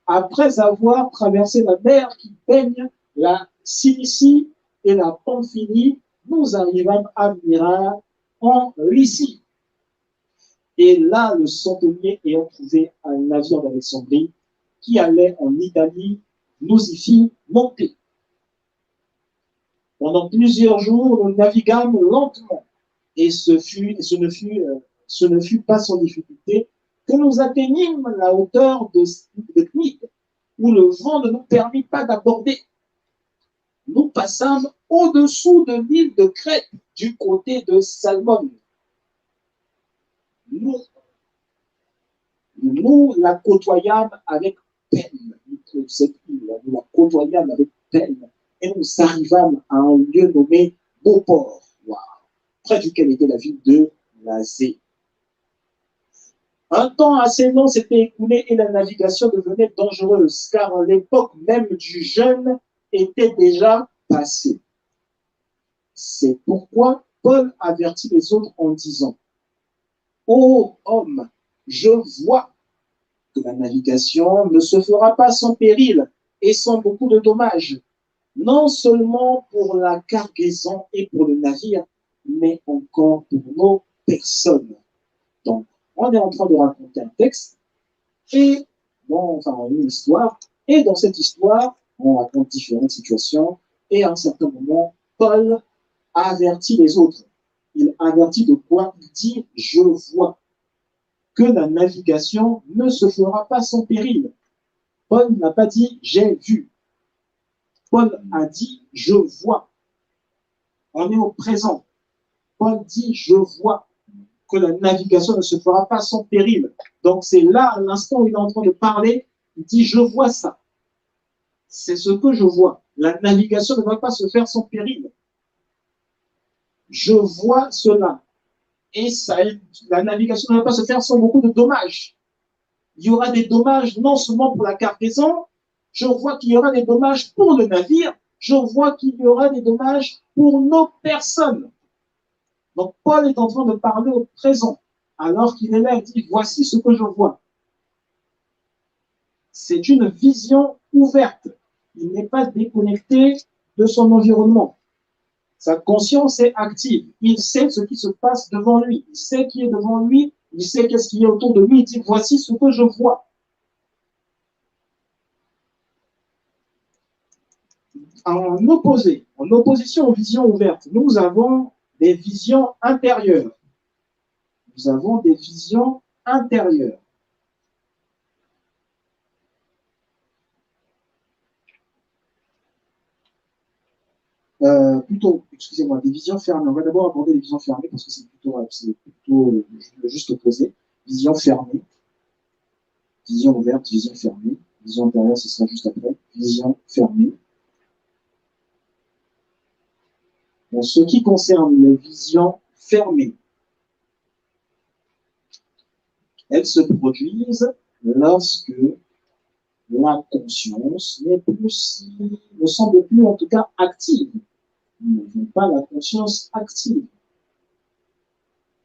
Après avoir traversé la mer qui baigne la Cilicie et la Pamphylie, nous arrivâmes à Myra en Lycie. Et là, le centenier ayant trouvé un navire d'Alexandrie qui allait en Italie, nous y fit monter. Pendant plusieurs jours, nous naviguâmes lentement. Et ce ne fut pas sans difficulté que nous atteignîmes la hauteur de Cnide, où le vent ne nous permit pas d'aborder. Nous passâmes au-dessous de l'île de Crète, du côté de Salmone. Nous la côtoyâmes avec peine. Cette île, nous la côtoyâmes avec peine. Et nous arrivâmes à un lieu nommé Beauport, près duquel était la ville de Lazée. Un temps assez long s'était écoulé et la navigation devenait dangereuse, car l'époque même du jeûne était déjà passée. C'est pourquoi Paul avertit les autres en disant, « Ô homme, je vois que la navigation ne se fera pas sans péril et sans beaucoup de dommages, non seulement pour la cargaison et pour le navire, mais encore pour nos personnes. » Donc, on est en train de raconter un texte et une histoire. Et dans cette histoire, on raconte différentes situations. Et à un certain moment, Paul avertit les autres. Il avertit de quoi? Il dit « Je vois » que la navigation ne se fera pas sans péril. Paul n'a pas dit « J'ai vu ». Paul a dit « Je vois ». On est au présent. Paul dit « Je vois » que la navigation ne se fera pas sans péril. Donc c'est là, à l'instant où il est en train de parler, il dit « Je vois ça ». C'est ce que je vois. La navigation ne va pas se faire sans péril. Je vois cela. Et ça, la navigation ne va pas se faire sans beaucoup de dommages. Il y aura des dommages non seulement pour la cargaison, je vois qu'il y aura des dommages pour le navire, je vois qu'il y aura des dommages pour nos personnes. Donc Paul est en train de parler au présent, alors qu'il est là et dit, voici ce que je vois. C'est une vision ouverte. Il n'est pas déconnecté de son environnement. Sa conscience est active. Il sait ce qui se passe devant lui. Il sait qui est devant lui. Il sait qu'est-ce qui est autour de lui. Il dit, voici ce que je vois. En opposition aux visions ouvertes, nous avons des visions intérieures. Nous avons des visions intérieures. Plutôt, excusez-moi, des visions fermées. On va d'abord aborder les visions fermées parce que c'est plutôt le juste opposé. Vision fermée, vision ouverte, vision fermée. Vision intérieure, ce sera juste après. Vision fermée. En ce qui concerne les visions fermées, elles se produisent lorsque la conscience ne semble plus en tout cas active. Nous n'avons pas la conscience active.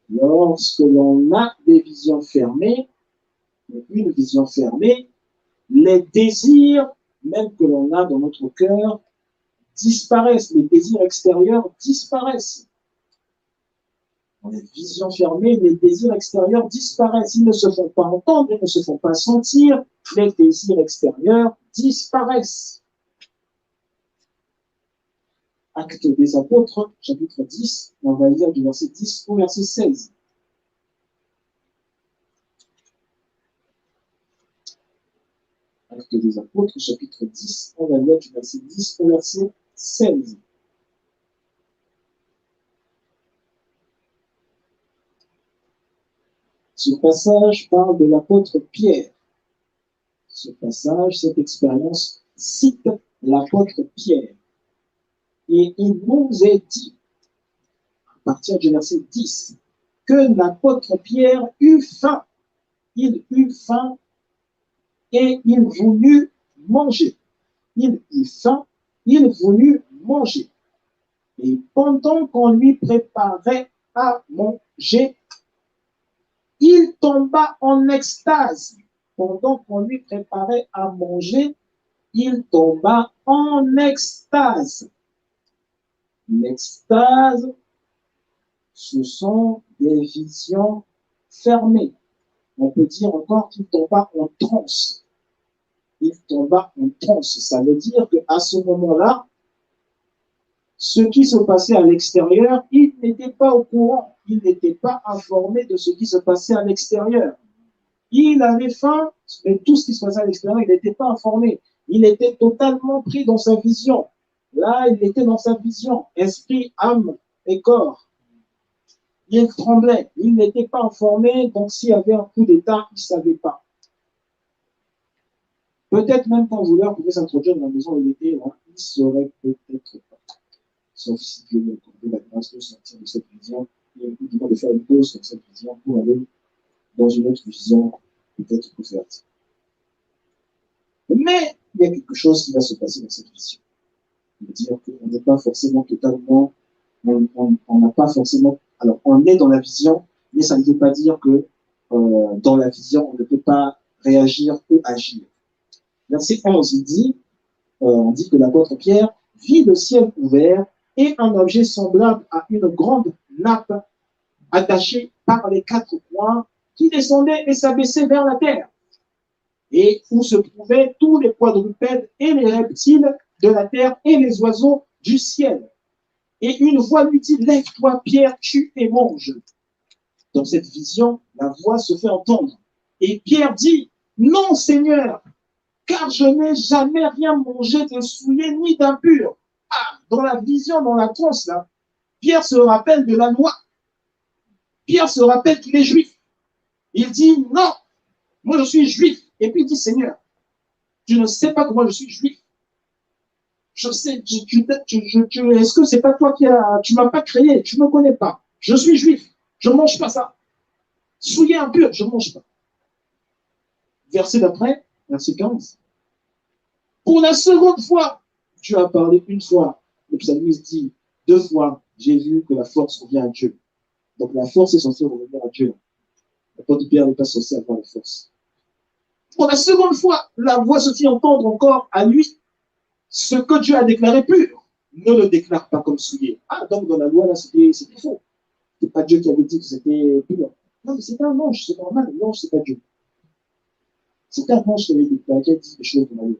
Lorsque l'on a des visions fermées, une vision fermée, les désirs, même que l'on a dans notre cœur, disparaissent. Les désirs extérieurs disparaissent. Dans les visions fermées, les désirs extérieurs disparaissent. Ils ne se font pas entendre, ils ne se font pas sentir. Les désirs extérieurs disparaissent. Actes des Apôtres, chapitre 10, on va lire du verset 10 au verset 16. Actes des Apôtres, chapitre 10, on va lire du verset 10 au verset 16. Ce passage parle de l'apôtre Pierre. Ce passage, cette expérience, cite l'apôtre Pierre. Et il nous est dit, à partir du verset 10, que l'apôtre Pierre eut faim. Il eut faim et il voulut manger. Il eut faim, il voulut manger. Et pendant qu'on lui préparait à manger, il tomba en extase. Pendant qu'on lui préparait à manger, il tomba en extase. L'extase, ce sont des visions fermées. On peut dire encore qu'il tomba en transe. Il tomba en transe. Ça veut dire qu'à ce moment-là, ce qui se passait à l'extérieur, il n'était pas au courant. Il n'était pas informé de ce qui se passait à l'extérieur. Il avait faim, mais tout ce qui se passait à l'extérieur, il n'était pas informé. Il était totalement pris dans sa vision. Là, il était dans sa vision, esprit, âme et corps. Il tremblait, il n'était pas informé, donc s'il y avait un coup d'état, il ne savait pas. Peut-être même quand vous pouvait s'introduire dans la maison où il était, hein, il ne saurait peut-être pas. Sauf si Dieu lui accordait la grâce de sortir de cette vision et de faire une pause dans cette vision pour aller dans une autre vision peut-être ouverte. Mais il y a quelque chose qui va se passer dans cette vision. C'est-à-dire qu'on n'est pas forcément totalement, on n'a pas forcément, alors on est dans la vision, mais ça ne veut pas dire que dans la vision, on ne peut pas réagir ou agir. Verset 11, on dit que l'apôtre Pierre vit le ciel ouvert et un objet semblable à une grande nappe attachée par les quatre coins qui descendait et s'abaissait vers la terre, et où se trouvaient tous les quadrupèdes et les reptiles de la terre et les oiseaux du ciel. Et une voix lui dit, lève-toi, Pierre, tue et mange. Dans cette vision, la voix se fait entendre. Et Pierre dit, non, Seigneur, car je n'ai jamais rien mangé de souillé ni d'impur. Ah, dans la vision, dans la transe, là, Pierre se rappelle de la loi. Pierre se rappelle qu'il est juif. Il dit, non, moi je suis juif. Et puis il dit, Seigneur, tu ne sais pas comment je suis juif. Je sais, est-ce que c'est pas toi tu m'as pas créé, tu me connais pas. Je suis juif, je mange pas ça. Souillé impur, je mange pas. Verset d'après, verset 15. Pour la seconde fois, Dieu a parlé une fois. Le psalmiste dit, deux fois, j'ai vu que la force revient à Dieu. Donc la force est censée revenir à Dieu. L'apôtre Pierre n'est pas censé avoir la force. Pour la seconde fois, la voix se fit entendre encore à lui. Ce que Dieu a déclaré pur, ne le déclare pas comme souillé. Ah, donc dans la loi, là, c'était faux. C'est pas Dieu qui avait dit que c'était pur. Non, mais c'est un ange, c'est normal. L'ange, c'est pas Dieu. C'est un ange qui avait déclaré, qui a dit des choses dans la loi.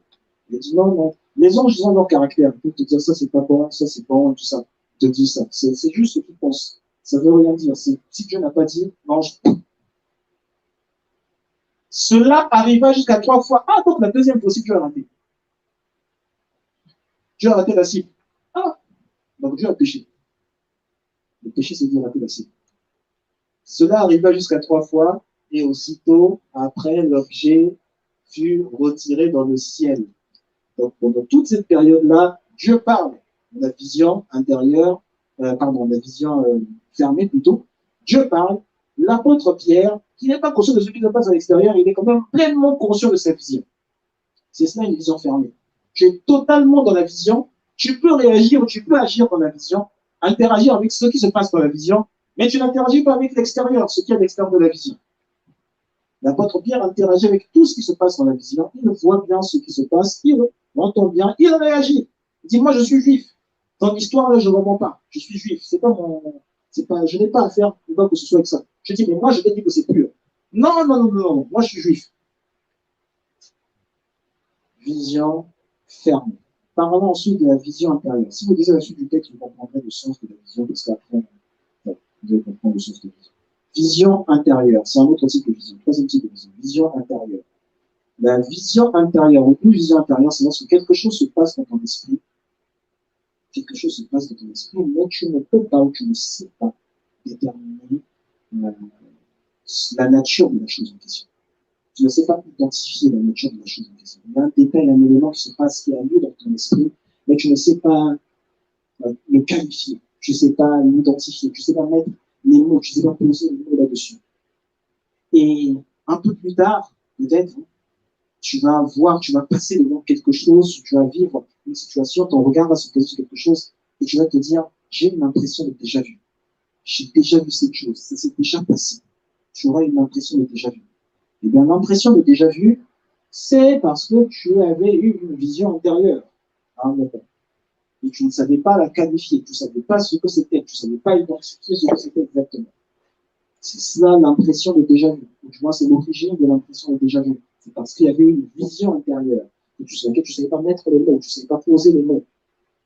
Il a dit non, non. Les anges, ils ont leur caractère. Ils peuvent te dire ça, c'est pas bon, ça, c'est bon, tout ça. Ils te disent ça. C'est juste ce qu'ils pensent. Ça veut rien dire. Si Dieu n'a pas dit, l'ange. Cela arriva jusqu'à 3 fois. Ah, donc la deuxième fois aussi, Dieu a raté. Dieu a raté la cible. Ah, donc Dieu a péché. Le péché, c'est Dieu a raté la cible. Cela arriva jusqu'à 3 fois, et aussitôt, après, l'objet fut retiré dans le ciel. Donc, pendant toute cette période-là, Dieu parle. La vision intérieure, la vision fermée plutôt. Dieu parle. L'apôtre Pierre, qui n'est pas conscient de ce qui se passe à l'extérieur, il est quand même pleinement conscient de sa vision. C'est cela une vision fermée. Tu es totalement dans la vision. Tu peux réagir ou tu peux agir dans la vision, interagir avec ce qui se passe dans la vision, mais tu n'interagis pas avec l'extérieur, ce qui est à l'extérieur de la vision. L'apôtre Pierre interagit avec tout ce qui se passe dans la vision. Il voit bien ce qui se passe, il entend bien, il réagit. Il dit, moi je suis juif. Dans l'histoire, là, je ne mens pas. Je suis juif. Je n'ai pas à faire quoi que ce soit avec ça. Je dis, mais moi je t'ai dit que c'est pur. Non, non, non, non, moi je suis juif. Vision fermée. Parlons ensuite de la vision intérieure. Si vous lisez la suite du texte, vous comprendrez le sens de la vision, parce qu'après, vous allez comprendre le sens de la vision. Vision intérieure, c'est un autre type de vision, troisième type de vision, vision intérieure. La vision intérieure, ou une vision intérieure, c'est lorsque quelque chose se passe dans ton esprit, quelque chose se passe dans ton esprit, mais tu ne peux pas ou tu ne sais pas déterminer la nature de la chose en question. Tu ne sais pas identifier la nature de la chose en question. Il y a un détail, un élément qui se passe, qui a lieu dans ton esprit, mais tu ne sais pas le qualifier, tu ne sais pas l'identifier, tu ne sais pas mettre les mots, tu ne sais pas poser les mots là-dessus. Et un peu plus tard, peut-être, tu vas voir, tu vas passer devant quelque chose, tu vas vivre une situation, ton regard va se poser sur quelque chose, et tu vas te dire, j'ai une impression de déjà vu. J'ai déjà vu cette chose, ça s'est déjà passé. Tu auras une impression de déjà vu. Eh bien, l'impression de déjà vu, c'est parce que tu avais eu une vision antérieure à un moment. Et tu ne savais pas la qualifier, tu ne savais pas ce que c'était, tu ne savais pas identifier ce que c'était exactement. C'est cela l'impression de déjà vu. Ou du moins, c'est l'origine de l'impression de déjà vu. C'est parce qu'il y avait une vision intérieure sur laquelle tu ne savais pas mettre les mots, tu ne savais pas poser les mots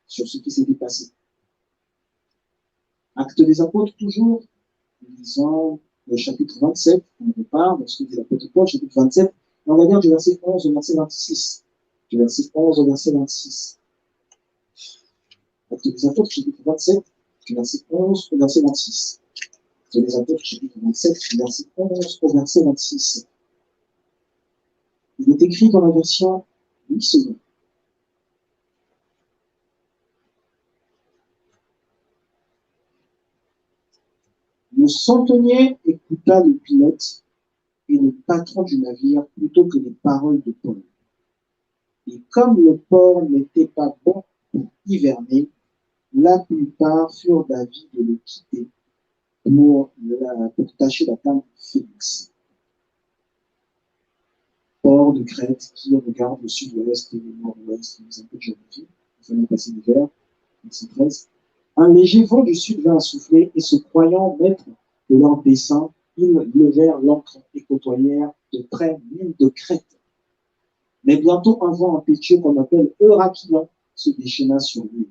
sur ce qui s'était passé. Actes des apôtres, toujours, lisons le chapitre 27, on repart, lorsque des apôtres Paul, chapitre 27, on va lire du verset 11 au verset 26. Du verset 11 au verset 26. Actes des apôtres, chapitre 27, du verset 11 au verset 26. Actes des apôtres, chapitre 27, du verset 11 au verset 26. Il est écrit dans la version 8 secondes. Le centenier écouta le pilote et le patron du navire plutôt que les paroles de Paul. Et comme le port n'était pas bon pour hiverner, la plupart furent d'avis de le quitter pour tâcher d'atteindre Félix. Port de Crète qui regarde le sud-ouest et le nord-ouest, un peu de géographie, nous allons passer l'hiver, 13. Un léger vent du sud vint à souffler et se croyant maître de leur dessein, ils levèrent l'ancre et côtoyèrent de près l'île de Crète. Mais bientôt un vent impétueux qu'on appelle Euraquilon se déchaîna sur lui.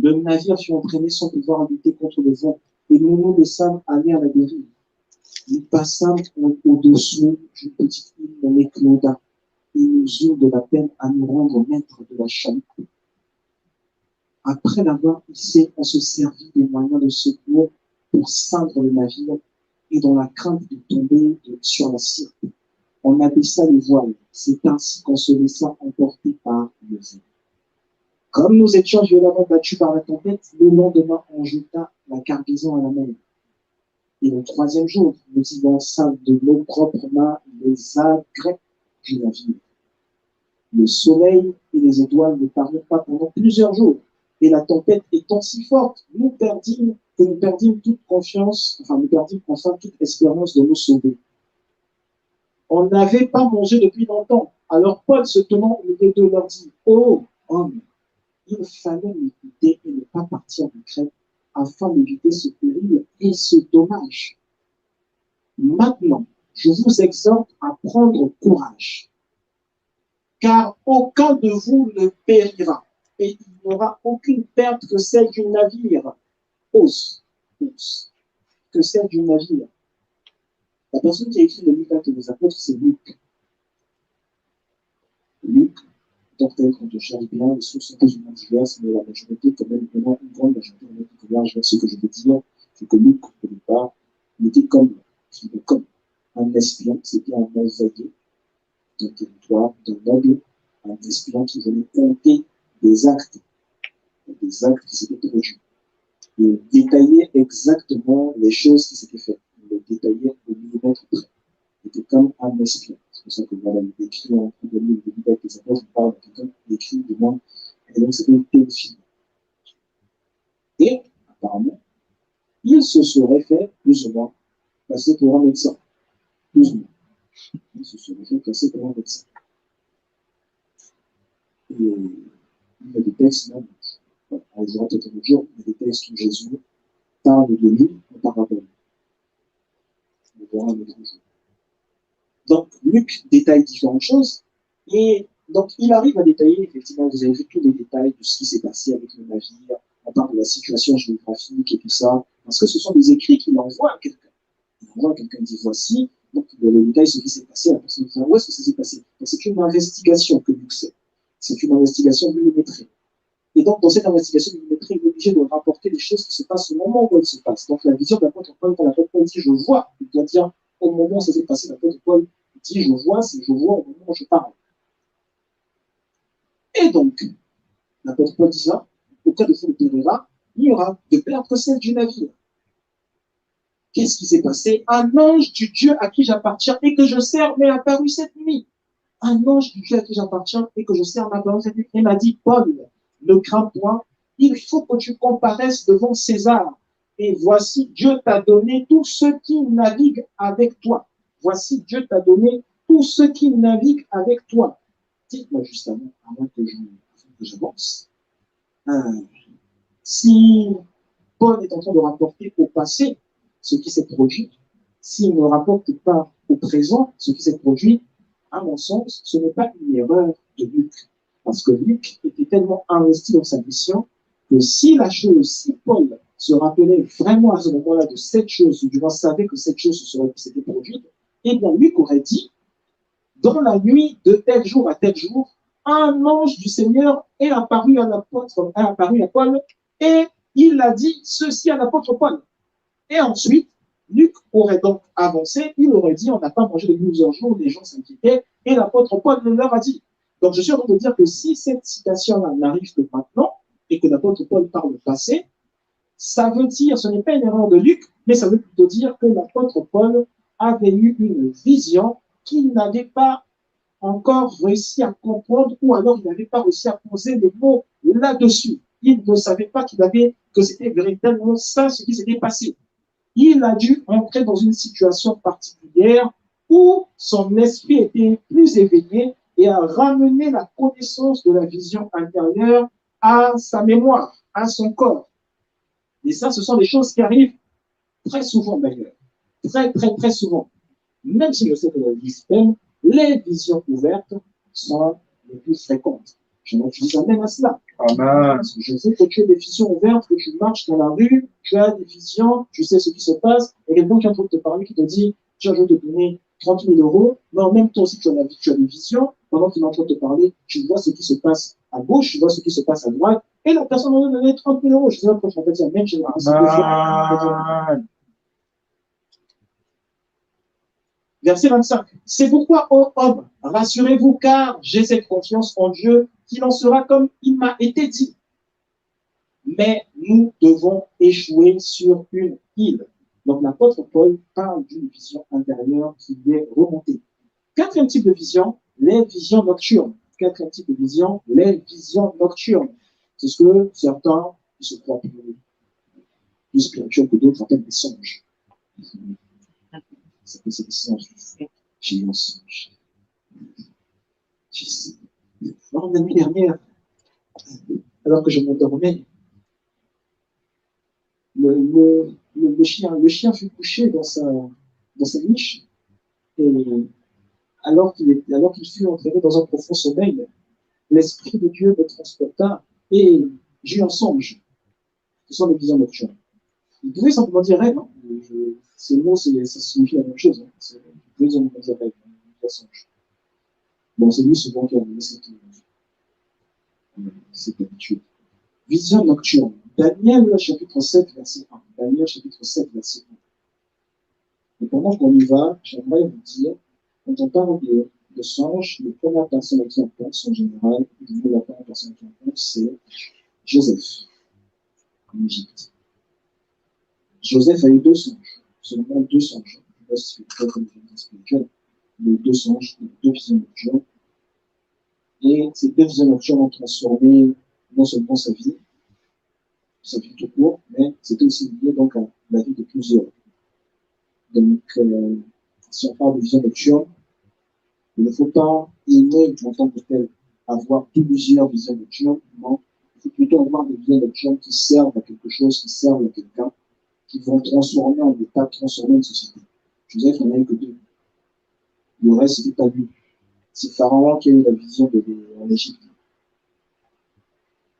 Le navire fut entraîné sans pouvoir lutter contre le vent, et nous nous laissâmes aller à la dérive. Nous passâmes au-dessous d'une petite île nommée Clauda, et nous eûmes de la peine à nous rendre maîtres de la chaloupe. Après l'avoir hissé, on se servit des moyens de secours pour ceindre le navire, et dans la crainte de tomber sur la sirpe, on abaissa les voiles. C'est ainsi qu'on se laissa emporter par le vent. Comme nous étions violemment battus par la tempête, le lendemain, on jeta la cargaison à la mer. Et le troisième jour, nous y lançâmes de nos propres mains les agrès du navire. Le soleil et les étoiles ne parurent pas pendant plusieurs jours. Et la tempête étant si forte, nous perdîmes toute confiance, nous perdîmes enfin toute espérance de nous sauver. On n'avait pas mangé depuis longtemps. Alors Paul, se tenant au milieu d'eux, leur dit: ô homme, il fallait m'écouter et ne pas partir de Crète afin d'éviter ce péril et ce dommage. Maintenant, je vous exhorte à prendre courage, car aucun de vous ne périra, et il n'y aura aucune perte que celle du navire. Que celle du navire. La personne qui a écrit le livre des Apôtres, c'est Luc. Luc, donc peut-être qu'on te cherche bien, les sources sont plus ou moins diverses, mais la majorité, quand même, une grande majorité, qui converge vers ce que je veux dire, c'est que Luc, au départ, il était comme un espion, c'était un envoyé d'un territoire, d'un noble, un espion qui venait compter des actes qui s'étaient produits. Il détaillait exactement les choses qui s'étaient faites. Il les détaillait au millimètre près. Il était comme un espion. C'est pour ça que voilà, il écrit en premier lieu le livre avec les apôtres, il parle de quelqu'un qui écrit du moins. Et donc, c'était Théophile. Et, apparemment, il se serait fait, plus ou moins, passer pour un médecin. Plus ou moins. Il se serait fait passer pour un médecin. Et il y a des textes, même, on les aura peut-être un jour, il y a des textes où Jésus parle de lui en parabole. On verra un autre jour. Donc, Luc détaille différentes choses, et donc il arrive à détailler, effectivement, vous avez vu tous les détails de ce qui s'est passé avec le navire, on parle de la situation géographique et tout ça, parce que ce sont des écrits qu'il envoie à quelqu'un. Il envoie à quelqu'un, dit voici, donc il y a le détail de ce qui s'est passé, la personne dit où est-ce que ça s'est passé? C'est une investigation que Luc fait. C'est une investigation millimétrée. Et donc, dans cette investigation millimétrée, il est obligé de rapporter les choses qui se passent au moment où elles se passent. Donc, la vision de l'apôtre Paul, quand l'apôtre Paul dit je vois, il doit dire au moment où ça s'est passé. L'apôtre Paul dit je vois, c'est je vois au moment où je parle. Et donc, l'apôtre Paul dit ça, au cas de vous le périra, il y aura de perte que celle du navire. Qu'est-ce qui s'est passé? Un ange du Dieu à qui j'appartiens et que je sers m'est apparu cette nuit. Un ange du Dieu à qui j'appartiens et que je sers m'est apparu cette nuit. Il m'a dit, Paul, ne crains point, il faut que tu comparaisses devant César. Et voici, Dieu t'a donné tous ceux qui naviguent avec toi. Voici, Dieu t'a donné tous ceux qui naviguent avec toi. Dites-moi justement, avant que j'avance, si Paul est en train de rapporter au passé ce qui s'est produit, s'il ne rapporte pas au présent ce qui s'est produit, à mon sens, ce n'est pas une erreur de Luc. Parce que Luc était tellement investi dans sa mission que si Paul se rappelait vraiment à ce moment-là de cette chose, ou du moins savait que cette chose s'était produite, eh bien Luc aurait dit, dans la nuit de tel jour à tel jour, un ange du Seigneur est apparu à Paul, et il a dit ceci à l'apôtre Paul. Et ensuite, Luc aurait donc avancé, il aurait dit, on n'a pas mangé depuis plusieurs jours, les gens s'inquiétaient, et l'apôtre Paul leur a dit. Donc je suis en train de dire que si cette citation-là n'arrive que maintenant, et que l'apôtre Paul parle au passé, ça veut dire, ce n'est pas une erreur de Luc, mais ça veut plutôt dire que l'apôtre Paul avait eu une vision qu'il n'avait pas encore réussi à comprendre, ou alors il n'avait pas réussi à poser les mots là-dessus. Il ne savait pas que c'était véritablement ça ce qui s'était passé. Il a dû entrer dans une situation particulière où son esprit était plus éveillé et a ramené la connaissance de la vision intérieure à sa mémoire, à son corps. Et ça, ce sont des choses qui arrivent très souvent d'ailleurs. Très souvent. Même si je sais que dans l'ISPEM, les visions ouvertes sont les plus fréquentes. Je dis amène à cela. Amen. Je sais que tu as des visions ouvertes, que tu marches dans la rue, tu as des visions, tu sais ce qui se passe, et quelqu'un qui est en train de te parler, qui te dit, tiens, je vais te donner 30 000 euros, mais en même temps aussi tu as des visions, pendant qu'il est en train de te parler, tu vois ce qui se passe à gauche, tu vois ce qui se passe à droite, et la personne va te donner 30 000 euros. Je sais pas pourquoi je répète la même génération. Amen. Verset 25. C'est pourquoi, ô homme, rassurez-vous, car j'ai cette confiance en Dieu qu'il en sera comme il m'a été dit. Mais nous devons échouer sur une île. Donc l'apôtre Paul parle d'une vision intérieure qui lui est remontée. Quatrième type de vision, les visions nocturnes. Quatrième type de vision, les visions nocturnes. C'est ce que certains qui se croient plus spirituels que d'autres appellent des songes. C'est des songes. J'ai eu un songe. La nuit dernière, alors que je m'endormais, le chien fut couché dans sa niche, et alors qu'il fut entraîné dans un profond sommeil, l'Esprit de Dieu me transporta et j'ai eu un songe. Ce sont des visions nocturnes. Vous pouvez simplement dire rêve, hein. Ces mots, ça signifie la même chose. Hein. Vous pouvez simplement dire rêve, un songe. Bon, c'est lui souvent qui a donné cette habitude. Vision nocturne. Daniel chapitre 7, verset 1. Daniel chapitre 7, verset 1. Et pendant qu'on y va, j'aimerais vous dire, quand on parle de songe, la première personne à qui on pense, en général, la première personne à qui on pense, c'est Joseph, en Égypte. Joseph a eu deux songes, seulement deux songes. Je ne sais pas si c'est comme une spirituelle, mais deux songes, deux visions nocturnes. Et ces deux visions nocturnes ont transformé non seulement sa vie tout court, mais c'était aussi lié donc à la vie de plusieurs. Donc, si on parle de vision nocturne, il ne faut pas aimer en tant que tel avoir plusieurs visions nocturnes, non. Il faut plutôt avoir des visions nocturnes qui servent à quelque chose, qui servent à quelqu'un, qui vont transformer un état, transformer une société. Joseph n'en a eu que deux. Le reste, c'était pas lui. C'est Pharaon qui a eu la vision en Égypte.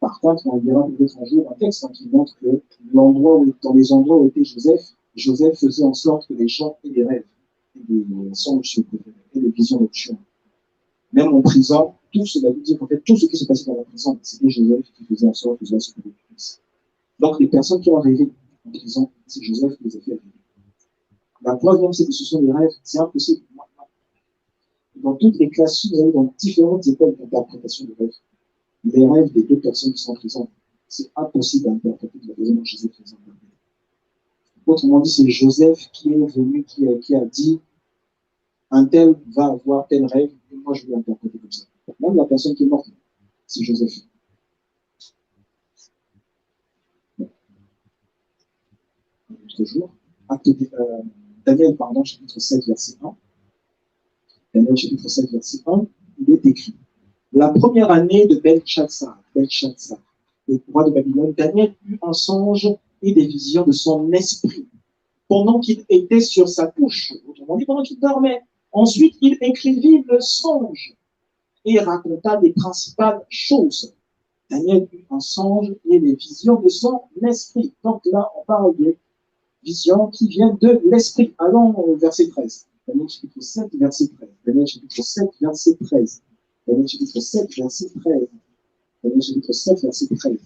Par contre, on verra peut-être un jour un texte qui montre que dans les endroits où était Joseph faisait en sorte que les gens aient des rêves, et des songes, et des visions nocturnes. Même en prison, tout cela veut dire qu'en fait, tout ce qui se passait dans la prison, c'était Joseph qui faisait en sorte que cela se produise. Donc, les personnes qui ont rêvé en prison, c'est Joseph qui les a fait rêver. La preuve même, c'est que ce sont des rêves, c'est impossible. Dans toutes les classes, vous avez dans différentes écoles d'interprétation de rêves. Les rêves des deux personnes qui sont en prison, c'est impossible d'interpréter de la façon dont Joseph les a interprétés. Autrement dit, c'est Joseph qui est venu, qui a dit un tel va avoir tel rêve, et moi je vais l'interpréter comme ça. Même la personne qui est morte, c'est Joseph. L'autre jour, Daniel, chapitre 7, verset 1. Daniel, chapitre 7, verset 1, il est écrit. La première année de Belshazzar, le roi de Babylone, Daniel eut un songe et des visions de son esprit pendant qu'il était sur sa couche, autrement dit pendant qu'il dormait. Ensuite, il écrivit le songe et raconta les principales choses. Daniel eut un songe et des visions de son esprit. Donc là, on parle de visions qui viennent de l'esprit. Allons au verset 13. Daniel chapitre 7, verset 13. Daniel chapitre 7, verset 13. Daniel chapitre 7, verset 13. Daniel chapitre 7, verset 13.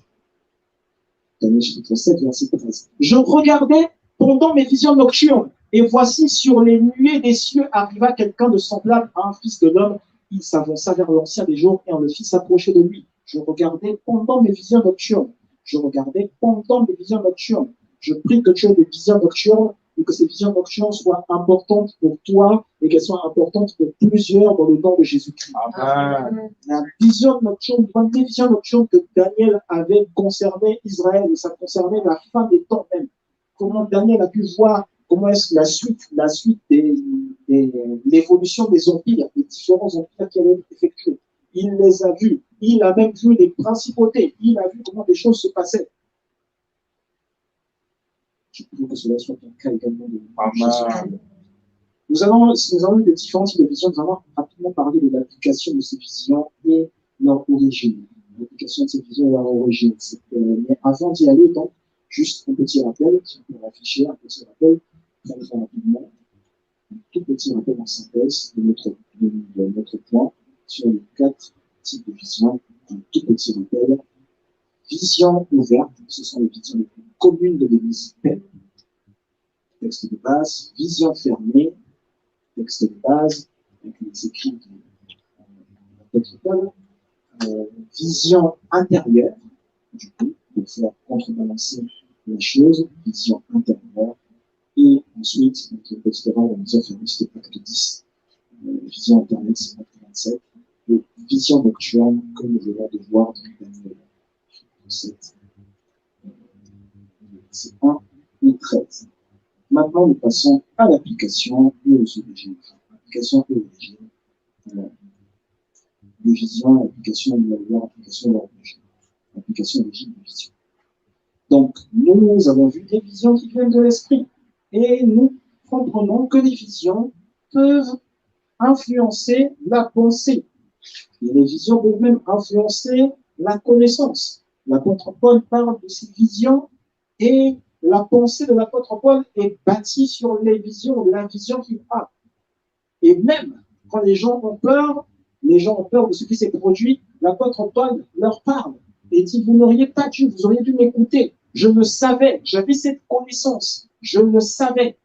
Daniel chapitre 7, verset 13. Je regardais pendant mes visions nocturnes, et voici sur les nuées des cieux arriva quelqu'un de semblable à un fils de l'homme. Il s'avança vers l'ancien des jours et on le fit s'approcher de lui. Je regardais pendant mes visions nocturnes. Je regardais pendant mes visions nocturnes. Je prie que tu aies des visions nocturnes et que ces visions nocturnes soient importantes pour toi et qu'elles soient importantes pour plusieurs dans le nom de Jésus-Christ. Amen. La vision nocturne, les visions nocturnes que Daniel avait concerné Israël, et ça concernait la fin des temps même. Comment Daniel a pu voir comment est-ce que la suite de l'évolution des empires, des différents empires qui allaient être effectués. Il les a vus. Il a même vu les principautés. Il a vu comment les choses se passaient. Je prie que cela soit un cas également de Jésus. Nous avons eu des différents types de visions. Nous allons rapidement parler de l'application de ces visions et leur origine. l'application de cette vision et leur origine. Mais avant d'y aller, donc, juste un petit rappel, si on peut afficher un petit rappel, très rapidement, un tout petit rappel en synthèse de notre point sur les 4 types de vision. Un tout petit rappel. Vision ouverte, ce sont les visions les plus communes de l'Église. Texte de base. Vision fermée, texte de base, avec les écrits de l'apôtre Paul. Vision intérieure, du coup, pour faire contrebalancer la chose, vision intérieure. Et ensuite, donc, le petit erreur, la vision fermée, c'était acte 10. Vision internet, c'est acte 27. Et vision nocturne, comme nous venons de voir dans Daniel 7. C'est 1 et 13. Maintenant, nous passons à l'application et aux origines. Application et origine. De vision, application de l'application de l'origine. Application et origine de vision. Donc, nous avons vu des visions qui viennent de l'esprit. Et nous comprenons que les visions peuvent influencer la pensée. Et les visions peuvent même influencer la connaissance. L'apôtre Paul parle de ces visions et la pensée de l'apôtre Paul est bâtie sur les visions, de la vision qu'il a. Et même quand les gens ont peur de ce qui s'est produit, l'apôtre Paul leur parle et dit, vous n'auriez pas dû, vous auriez dû m'écouter. Je le savais, j'avais cette connaissance, je le savais.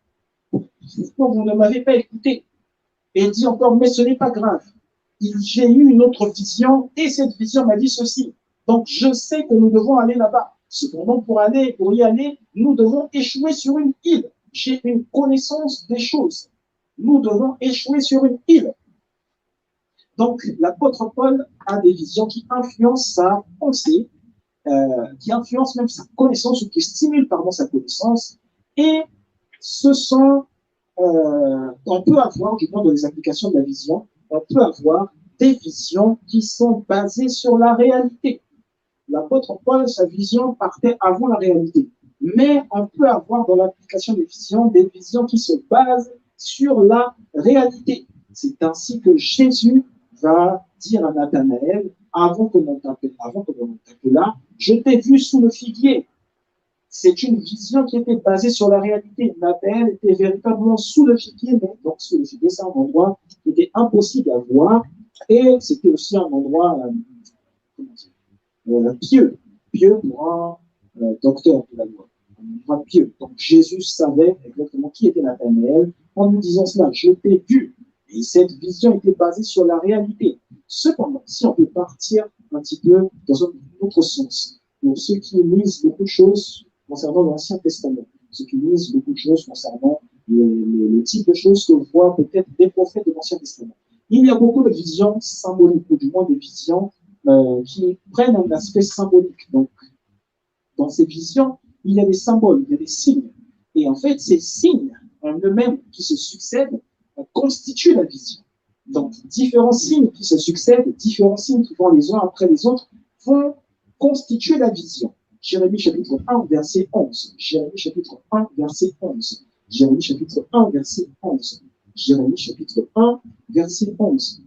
Pourquoi vous ne m'avez pas écouté? Et il dit encore, mais ce n'est pas grave. J'ai eu une autre vision et cette vision m'a dit ceci. Donc, je sais que nous devons aller là-bas. Cependant, pour y aller, nous devons échouer sur une île. J'ai une connaissance des choses. Nous devons échouer sur une île. Donc, l'apôtre Paul a des visions qui influencent sa pensée, qui influencent même sa connaissance ou qui stimulent, sa connaissance. Et ce sont, on peut avoir, du moins dans les applications de la vision, on peut avoir des visions qui sont basées sur la réalité. L'apôtre Paul, sa vision partait avant la réalité. Mais on peut avoir dans l'application des visions qui se basent sur la réalité. C'est ainsi que Jésus va dire à Nathanaël, avant que l'on t'appelle là, je t'ai vu sous le figuier. C'est une vision qui était basée sur la réalité. Nathanaël était véritablement sous le figuier, mais donc sous le figuier, c'est un endroit qui était impossible à voir, et c'était aussi un endroit pieux pour un docteur de la loi, un endroit pieux. Donc Jésus savait exactement qui était Nathanaël en nous disant cela, je t'ai vu. Et cette vision était basée sur la réalité. Cependant, si on peut partir un petit peu dans un autre sens, pour ceux qui lisent beaucoup de choses concernant l'Ancien Testament, ceux qui lisent beaucoup de choses concernant le type de choses que voient peut-être des prophètes de l'Ancien Testament, il y a beaucoup de visions symboliques, ou du moins des visions qui prennent un aspect symbolique. Donc, dans ces visions, il y a des symboles, il y a des signes. Et en fait, ces signes en eux-mêmes qui se succèdent constituent la vision. Donc, différents signes qui se succèdent, différents signes qui vont les uns après les autres, vont constituer la vision. Jérémie chapitre 1, verset 11. Jérémie chapitre 1, verset 11. Jérémie chapitre 1, verset 11. Jérémie chapitre 1, verset 11.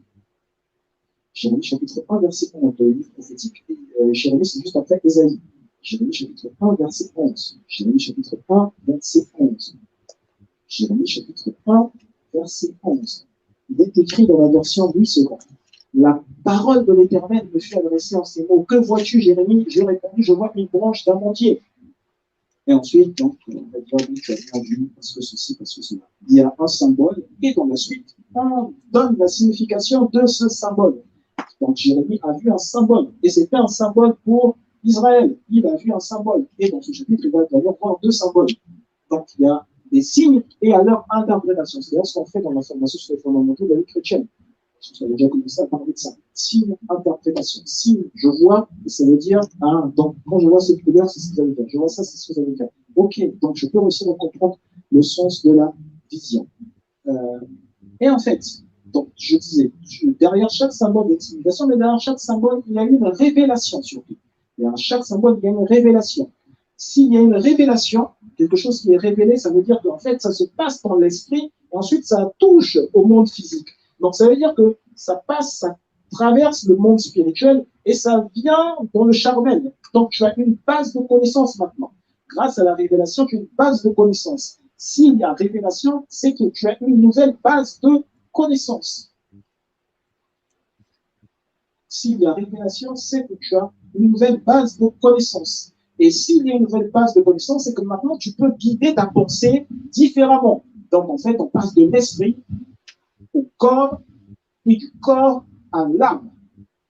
Jérémie chapitre 1, verset 11, le livre prophétique. Jérémie, c'est juste après Ésaïe. Jérémie chapitre 1, verset 11. Jérémie chapitre 1, verset 11. Jérémie chapitre 1, verset 11. Il est écrit dans la version Louis II. La parole de l'Éternel me fut adressée en ces mots. Que vois-tu, Jérémie? J'ai répondu, je vois une branche d'amandier. Et ensuite, donc, on va dire, tu as bien vu, parce que ceci, parce que cela. Il y a un symbole, et dans la suite, on donne la signification de ce symbole. Donc, Jérémie a vu un symbole, et c'était un symbole pour Israël. Il a vu un symbole, et dans ce chapitre, il va d'ailleurs voir 2 symboles. Donc, il y a des signes et à leur interprétation. C'est d'ailleurs ce qu'on fait dans la formation sur les fondamentaux de la vie chrétienne. Vous avez déjà commencé à parler de ça. Signe, interprétation. Signe, je vois, et ça veut dire, donc, quand je vois cette couleur, c'est ce que ça veut dire. Je vois ça, c'est ce que ça veut dire. Ok, donc je peux réussir à comprendre le sens de la vision. Et en fait, donc, je disais, derrière chaque symbole, il y a une signification, mais derrière chaque symbole, il y a une révélation surtout. Derrière chaque symbole, il y a une révélation. S'il y a une révélation, quelque chose qui est révélé, ça veut dire qu'en fait, ça se passe dans l'esprit, et ensuite, ça touche au monde physique. Donc, ça veut dire que ça passe, ça traverse le monde spirituel, Et ça vient dans le charnel. Donc, tu as une base de connaissances maintenant. Grâce à la révélation, tu as une base de connaissances. S'il y a révélation, c'est que tu as une nouvelle base de connaissances. S'il y a révélation, c'est que tu as une nouvelle base de connaissances. Et s'il y a une nouvelle base de connaissances, c'est que maintenant, tu peux guider ta pensée différemment. Donc, en fait, on passe de l'esprit au corps, puis du corps à l'âme.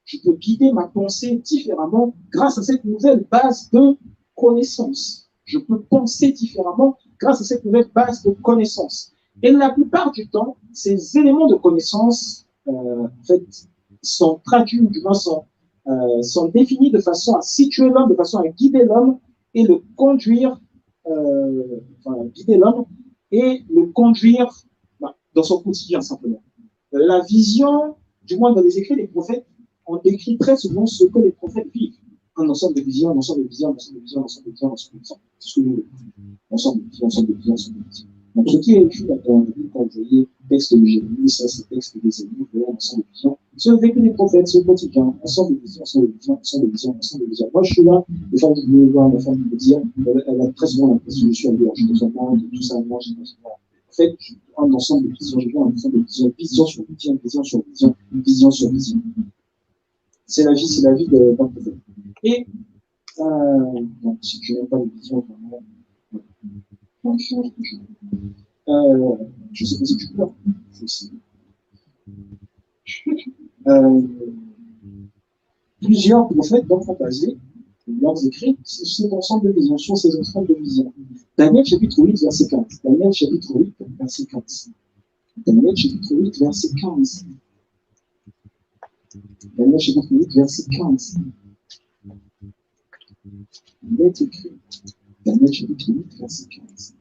Je peux guider ma pensée différemment grâce à cette nouvelle base de connaissances. Je peux penser différemment grâce à cette nouvelle base de connaissances. Et la plupart du temps, ces éléments de connaissances, en fait, sont traduits, ou du moins sont définis de façon à situer l'homme, de façon à guider l'homme et le conduire, guider l'homme et le conduire dans son quotidien simplement. La vision, du moins dans les écrits des prophètes, on décrit très souvent ce que les prophètes vivent. Un ensemble de visions, un ensemble de visions, un ensemble de visions, un ensemble de visions, un ensemble de visions. C'est ce que nous voulons. Ensemble de visions, ensemble de visions, ensemble de visions. Donc, ce qui est écrit dans la Bible, quand vous voyez texte de Jérémie, ça, c'est texte des ennemis, vous voyez, ensemble de visions. Ce vécu des prophètes, ce quotidien, ensemble de visions, ensemble de visions, ensemble de visions, ensemble de visions. Moi, je suis là, des fois, je vais voir ma femme me dire, elle a très souvent l'impression que je suis en dehors, je suis dans de tout ça, moi, j'ai pas. En fait, un ensemble de visions, je vois un ensemble de visions, vision sur vision, vision sur vision, vision sur vision. C'est la vie d'un prophète. Et, donc, si tu n'as pas de vision, vraiment, je sais pas si tu peux. Plusieurs prophètes donc ont basé leurs écrits sur cet ensemble de visions, sur ces ensembles de visions. Daniel chapitre 8, verset 15. Daniel chapitre 8, verset 15. Daniel chapitre 8, verset 15. Daniel chapitre 8, verset 15. Il est écrit. Daniel chapitre 8, verset 15.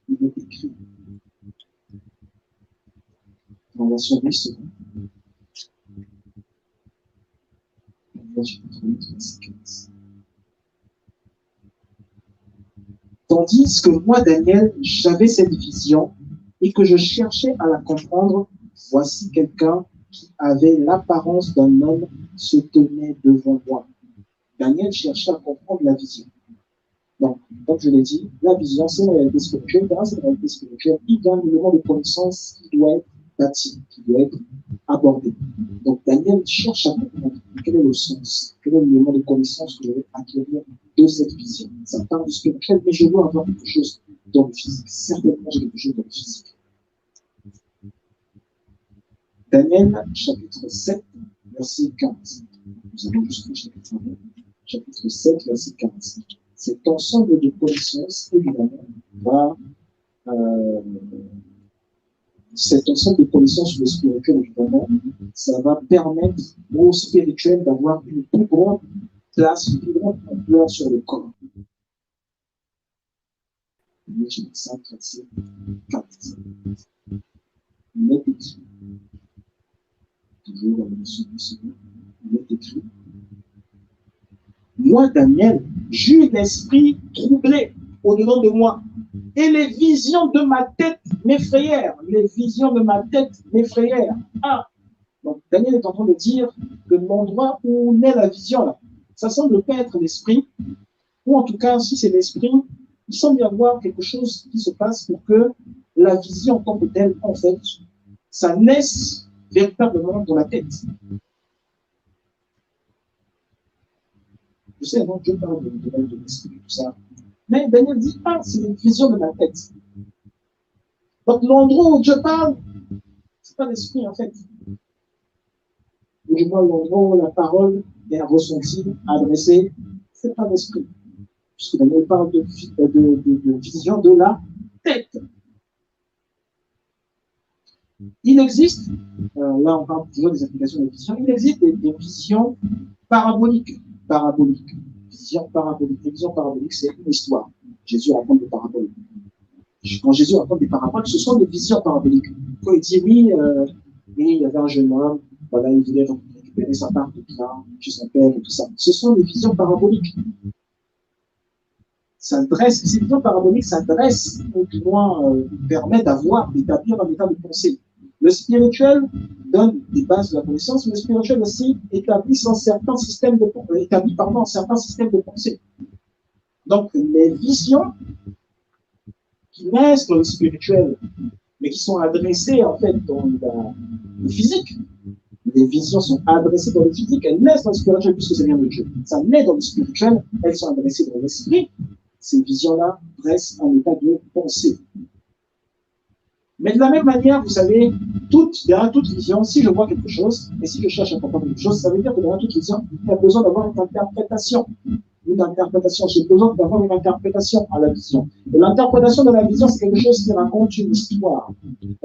Il est écrit. Dans la version russe. Daniel chapitre 8, verset 15. Tandis que moi, Daniel, j'avais cette vision et que je cherchais à la comprendre, voici quelqu'un qui avait l'apparence d'un homme se tenait devant moi. Daniel cherchait à comprendre la vision. Donc, comme je l'ai dit, la vision, c'est la réalité spirituelle. Dans cette réalité spirituelle, il y a un élément de connaissance qui doit être bâti, qui doit être abordé. Donc, Daniel cherche à comprendre quel est le sens, quel est l'élément de connaissance que je vais acquérir de cette vision. Ça parle du spirituel, mais je dois avoir quelque chose dans le physique. Certainement, j'ai quelque chose dans le physique. Daniel, chapitre 7, verset 15. Nous avons juste le chapitre 1, chapitre 7, verset 15. Cet ensemble de connaissances, évidemment, cet ensemble de connaissances sur le spirituel, évidemment, ça va permettre au spirituel d'avoir une plus grande place, une plus grande ampleur sur le corps. Chapitre 5, verset 15. Il est écrit, toujours dans la version du Seigneur, il est écrit. Moi, Daniel, j'eus l'esprit troublé au-dedans de moi. Et les visions de ma tête m'effrayèrent. Les visions de ma tête m'effrayèrent. Ah! Donc, Daniel est en train de dire que l'endroit où naît la vision, là, ça semble pas être l'esprit, ou en tout cas, si c'est l'esprit, il semble y avoir quelque chose qui se passe pour que la vision en tant que telle, en fait, ça naisse véritablement dans la tête. Je sais, non, Dieu parle de l'esprit, tout ça. Mais Daniel dit, ah, c'est une vision de ma tête. Donc, l'endroit où Dieu parle, c'est pas l'esprit, en fait. Ou du moins, l'endroit où la parole est ressentie, adressée, c'est pas l'esprit. Puisque Daniel parle de vision de la tête. Il existe, là on parle toujours des applications de vision, il existe des visions paraboliques. Vision parabolique. Les visions paraboliques, c'est une histoire. Jésus raconte des paraboles. Quand Jésus raconte des paraboles, ce sont des visions paraboliques. Quand il dit, oui, il y avait un jeune homme, voilà, il voulait récupérer sa part de bien chez son père et tout ça. Ce sont des visions paraboliques. Ces visions paraboliques s'adressent, ou du moins permettent d'établir un état de pensée. Le spirituel donne des bases de la connaissance, mais le spirituel aussi établit un certain système de pensée. Donc, les visions qui naissent dans le spirituel, mais qui sont adressées en fait dans le physique. Les visions sont adressées dans le physique, elles naissent dans le spirituel puisque ça vient de Dieu. Ça naît dans le spirituel, elles sont adressées dans l'esprit. Ces visions-là restent en état de pensée. Mais de la même manière, vous savez, derrière toute vision, si je vois quelque chose, et si je cherche à comprendre quelque chose, ça veut dire que derrière toute vision, il y a besoin d'avoir une interprétation. J'ai besoin d'avoir une interprétation à la vision. Et l'interprétation de la vision, c'est quelque chose qui raconte une histoire.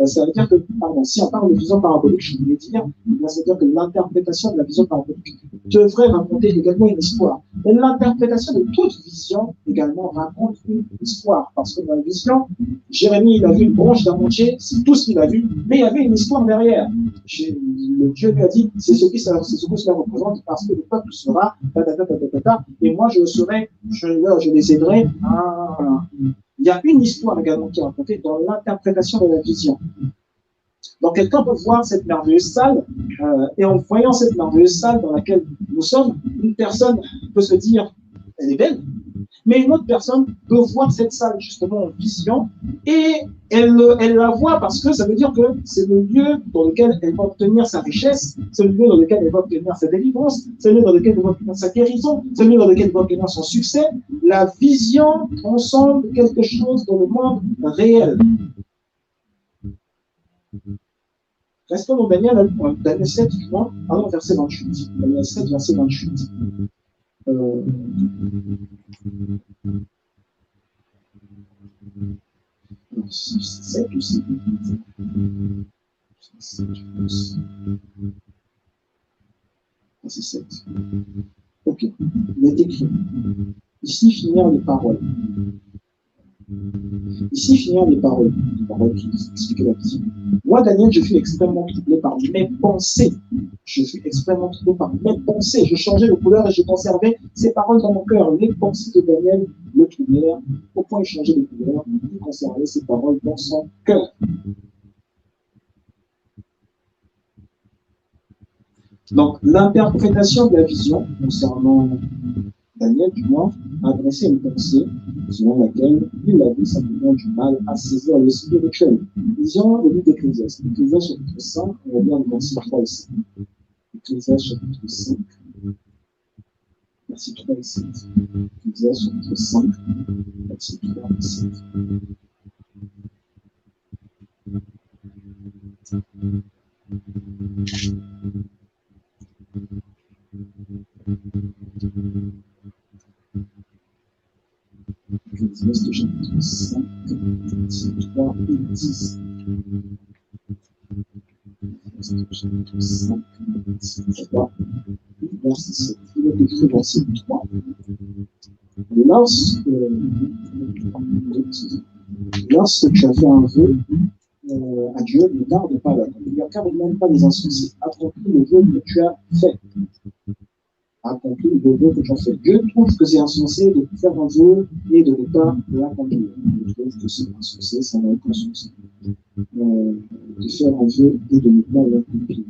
Ça veut dire que, si on parle de vision parabolique, je voulais dire, ça veut dire que l'interprétation de la vision parabolique devrait raconter également une histoire. Et l'interprétation de toute vision également raconte une histoire. Parce que dans la vision, Jérémie, il a vu une branche d'amandier, c'est tout ce qu'il a vu, mais il y avait une histoire derrière. Dieu lui a dit, c'est ce qui cela représente parce que le peuple sera, et moi je les aiderai. Il y a une histoire également qui est racontée dans l'interprétation de la vision. Donc quelqu'un peut voir cette merveilleuse salle, et en voyant cette merveilleuse salle dans laquelle nous sommes, une personne peut se dire, elle est belle, mais une autre personne peut voir cette salle justement en vision, et elle la voit parce que ça veut dire que c'est le lieu dans lequel elle va obtenir sa richesse, c'est le lieu dans lequel elle va obtenir sa délivrance, c'est le lieu dans lequel elle va obtenir sa guérison, c'est le lieu dans lequel elle va obtenir son succès. La vision transcende quelque chose dans le monde réel. Restons dans Daniel 7, verset 28. Daniel 7, verset 28. C'est 7 ou c'est 8? C'est 7. Ok. Il est écrit. Ici finirent les paroles. Ici finirent les paroles qui expliquent la vision. Moi, Daniel, je fus extrêmement troublé par mes pensées. Je fus extrêmement troublé par mes pensées. Je changeais de couleur et je conservais ces paroles dans mon cœur. Les pensées de Daniel le troublèrent. Au point, il changeait de couleur. Il conservait ces paroles dans son cœur. Donc, l'interprétation de la vision concernant Daniel, du moins, adressait une pensée selon laquelle il avait simplement du mal à saisir le spirituel. Lisons le livre d'Ecclésiaste. Ecclésiaste chapitre 5, on va lire les versets 3 et 7. Ecclésiaste chapitre 5, versets 3 et 7. Ecclésiaste chapitre 5, versets 3 et 7. Ecclésiaste chapitre 5, versets 3 et 10. Ecclésiaste chapitre 5, verset 3 et verset 7. Il est écrit verset 3. Lorsque tu as fait un vœu à Dieu, ne garde pas la ne garde même pas les insoucis. Accomplis le vœu que tu as fait. Accomplis le vœu que tu as fait. Dieu trouve que c'est insensé de faire un vœu et de ne pas l'accomplir. Je trouve que c'est insensé, ça n'a aucun sens. De faire un vœu et de ne pas l'accomplir.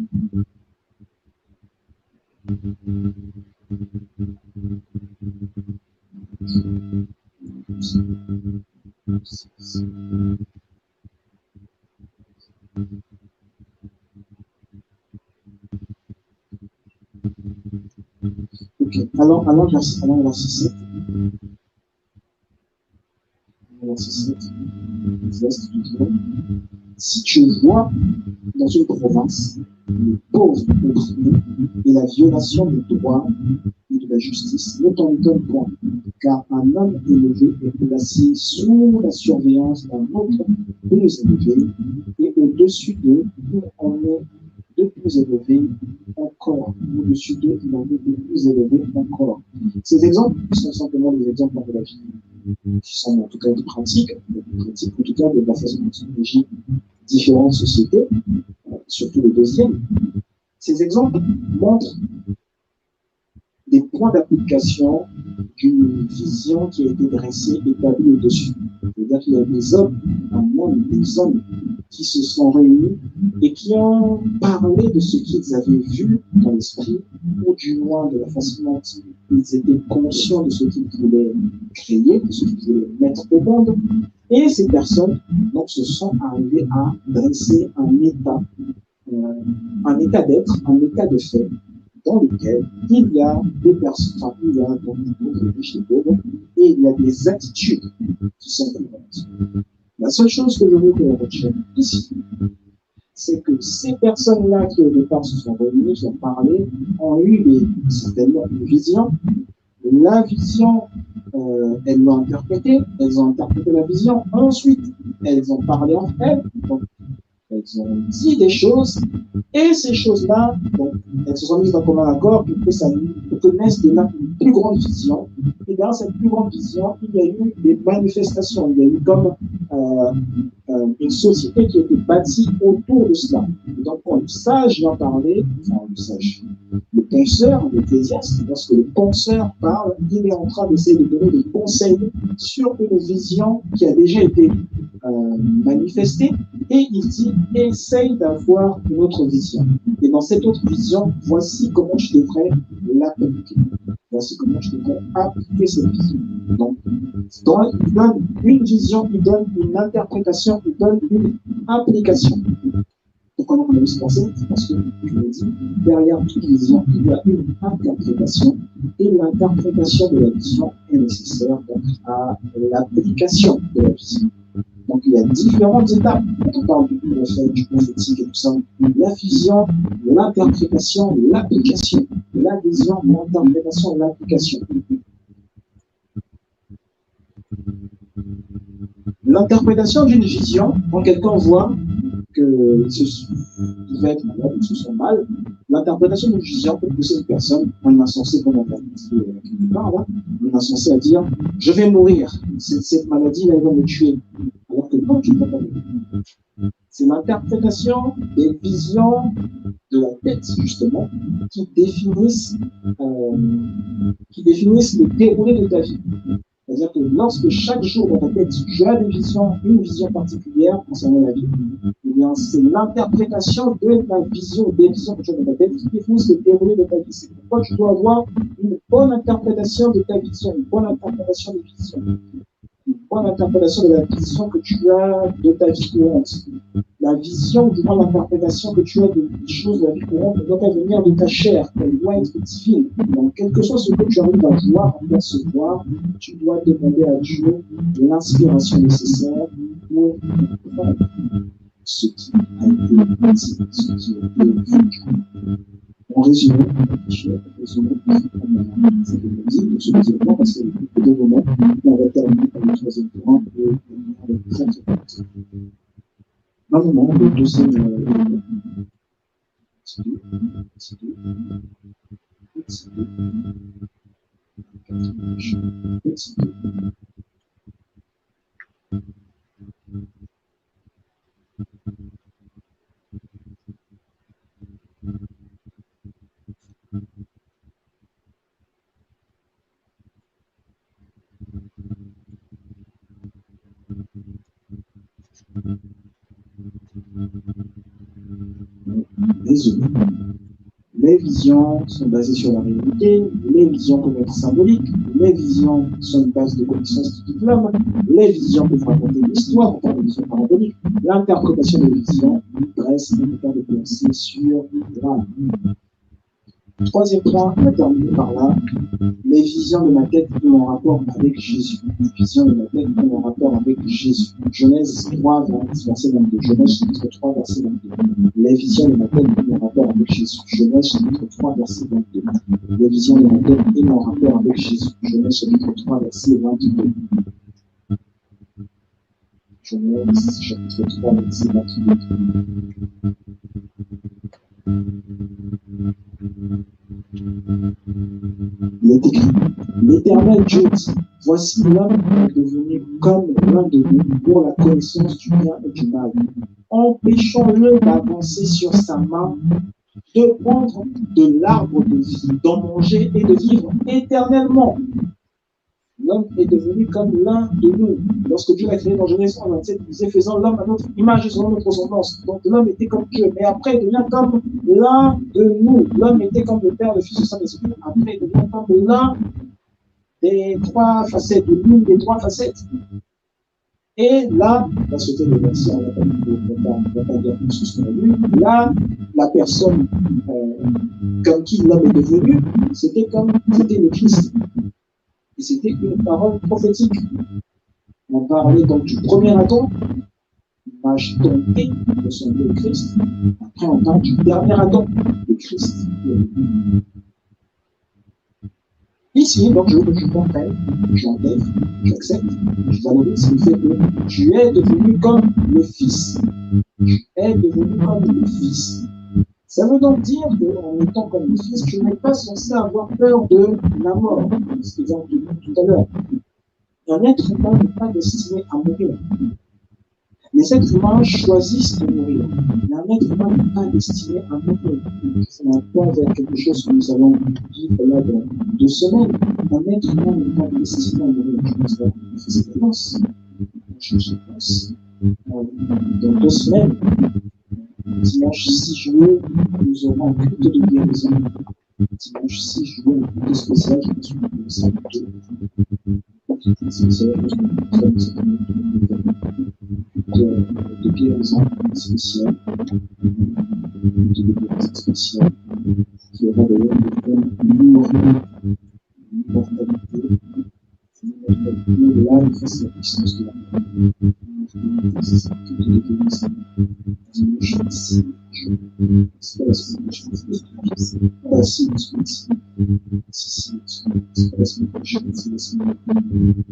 Ok, allons verset 7. Verset 7. Si tu vois dans une province le pauvre opprimé et la violation des droits et de la justice, ne t'en étonne point, car un homme élevé est placé sous la surveillance d'un autre plus élevé, et au-dessus d'eux, il en est de plus élevé encore. Au-dessus d'eux, il en est de plus élevé encore. Ces exemples sont simplement des exemples de la vie, qui sont en tout cas des pratiques, en tout cas de la façon dont on régit différentes sociétés, surtout le deuxième. Ces exemples montrent des points d'application d'une vision qui a été dressée, établie au-dessus. C'est-à-dire qu'il y a des hommes, un monde, des hommes qui se sont réunis et qui ont parlé de ce qu'ils avaient vu dans l'esprit, ou du moins de la façon dont ils étaient conscients de ce qu'ils voulaient créer, de ce qu'ils voulaient mettre au monde. Et ces personnes donc, se sont arrivées à dresser un état d'être, un état de fait, dans lequel il y a des personnes, enfin, il y a donc des riches et pauvres, et il y a des attitudes qui sont courantes. La seule chose que je veux que l'on retienne ici, c'est que ces personnes-là qui au départ se sont réunies, qui ont parlé, ont eu certainement une vision. La vision, elles l'ont interprétée, elles ont interprété la vision. Ensuite, elles ont parlé entre elles. Donc, elles ont dit des choses, et ces choses-là, elles se sont mises en commun accord pour que naisse de là une plus grande vision. Et dans cette plus grande vision, il y a eu des manifestations, il y a eu comme une société qui a été bâtie autour de cela. Et donc, quand le sage vient parler, enfin le penseur, l'ecclésiaste, lorsque le penseur parle, il est en train d'essayer de donner des conseils sur une vision qui a déjà été manifestée, et il dit, essaye d'avoir une autre vision. Et dans cette autre vision, voici comment je devrais l'appliquer. Voici comment je devrais appliquer cette vision. Donc, il donne une vision, il donne une interprétation, il donne une application. Pourquoi on a eu ce conseil? Parce que, je le dis, derrière toute vision, il y a une interprétation, et l'interprétation de la vision est nécessaire donc, à l'application de la vision. Donc, il y a différentes étapes. Quand on parle du fait, du prophétique et tout ça, la vision, l'interprétation, l'application. La vision, l'interprétation, l'application. L'interprétation d'une vision, quand quelqu'un voit qu'il va être malade, il se sent mal, l'interprétation d'une vision peut pousser une personne, on est insensé, comme on a dit, on est insensé à dire, je vais mourir, cette maladie-là, elle va me tuer. Alors que non, tu ne vas pas mourir. C'est l'interprétation des visions de la tête, justement, qui définissent le déroulé de ta vie. C'est-à-dire que lorsque chaque jour dans ta tête, tu as une vision particulière concernant la vie, eh bien, c'est l'interprétation de ta vision, des visions que tu as dans ta tête qui définissent le déroulé de ta vie. C'est pourquoi tu dois avoir une bonne interprétation de ta vision, une bonne interprétation des visions. Une bonne interprétation de la vision que tu as de ta vie courante. La vision, du moins l'interprétation que tu as des choses de la vie courante, ne doit pas venir de ta chair, elle doit être divine. Donc, quel que soit ce que tu arrives à voir, à percevoir, tu dois demander à Dieu l'inspiration nécessaire pour comprendre ce qui a été dit, ce qui a été vu. En résumé, ce que je dis parce que les deux moments, on va terminer par le troisième point et avec très très vite. Normalement, le deuxième résumé. Les visions sont basées sur la réalité, les visions peuvent être symboliques, les visions sont une base de connaissances typiques de l'homme, les visions peuvent raconter l'histoire, on parle de visions paraboliques, l'interprétation des visions dresse un état de pensée sur l'âme. Troisième point, on va terminer par là. Les visions de ma tête ont un rapport avec Jésus. Les visions de ma tête ont un rapport avec Jésus. Genèse 3, verset 22. Genèse chapitre 3, verset 22. Les visions de ma tête ont un rapport avec Jésus. Genèse chapitre 3, verset 22. Les visions de ma tête ont un rapport avec Jésus. Genèse chapitre 3, verset 22. Genèse chapitre 3, verset 22. Il est écrit, l'Éternel Dieu dit, voici l'homme est devenu comme l'un de nous pour la connaissance du bien et du mal. Empêchons-le d'avancer sur sa main, de prendre de l'arbre de vie, d'en manger et de vivre éternellement. L'homme est devenu comme l'un de nous. Lorsque Dieu l'a créé dans Genèse 1:27, il disait, faisant l'homme à notre image et selon notre ressemblance. Donc l'homme était comme Dieu, mais après il devient comme l'un de nous. L'homme était comme le Père, le Fils, le Saint-Esprit. Après il devient comme l'un des trois facettes, de l'une des trois facettes. Et là, on va sauter le verset, on va pas dire plus ce qu'on a vu. Là, la personne comme qui l'homme est devenu, c'était le Christ. Et c'était une parole prophétique. On parlait donc du premier Adam, l'image domptée de son Dieu Christ. Après, on parle du dernier Adam, le Christ. Ici, donc, je veux que tu comprennes, j'intègre, j'accepte, je valorise le fait que tu es devenu comme le Fils. Tu es devenu comme le Fils. Ça veut donc dire qu'en étant comme le Fils, tu n'es pas censé avoir peur de la mort. C'est l'exemple que j'ai dit tout à l'heure. Un être humain n'est pas destiné à mourir. Les êtres humains choisissent de mourir. Mais un être humain n'est pas destiné à mourir. C'est un point vers quelque chose que nous allons vivre là dans 2 semaines. Un être humain n'est pas destiné à mourir. Je pense que c'est pense. Dans 2 semaines, dimanche 6 juillet, nous aurons un culte de guérison. Dimanche 6 juillet, un culte spécial, je pense que nous sommes de guérison spéciale, qui aura d'ailleurs une immortalité, là, il faut la puissance de la mort. C'est ça que de guérison. Dimanche 6 juillet, c'est pas la semaine prochaine, c'est la semaine prochaine. C'est pas la semaine prochaine, c'est la semaine prochaine.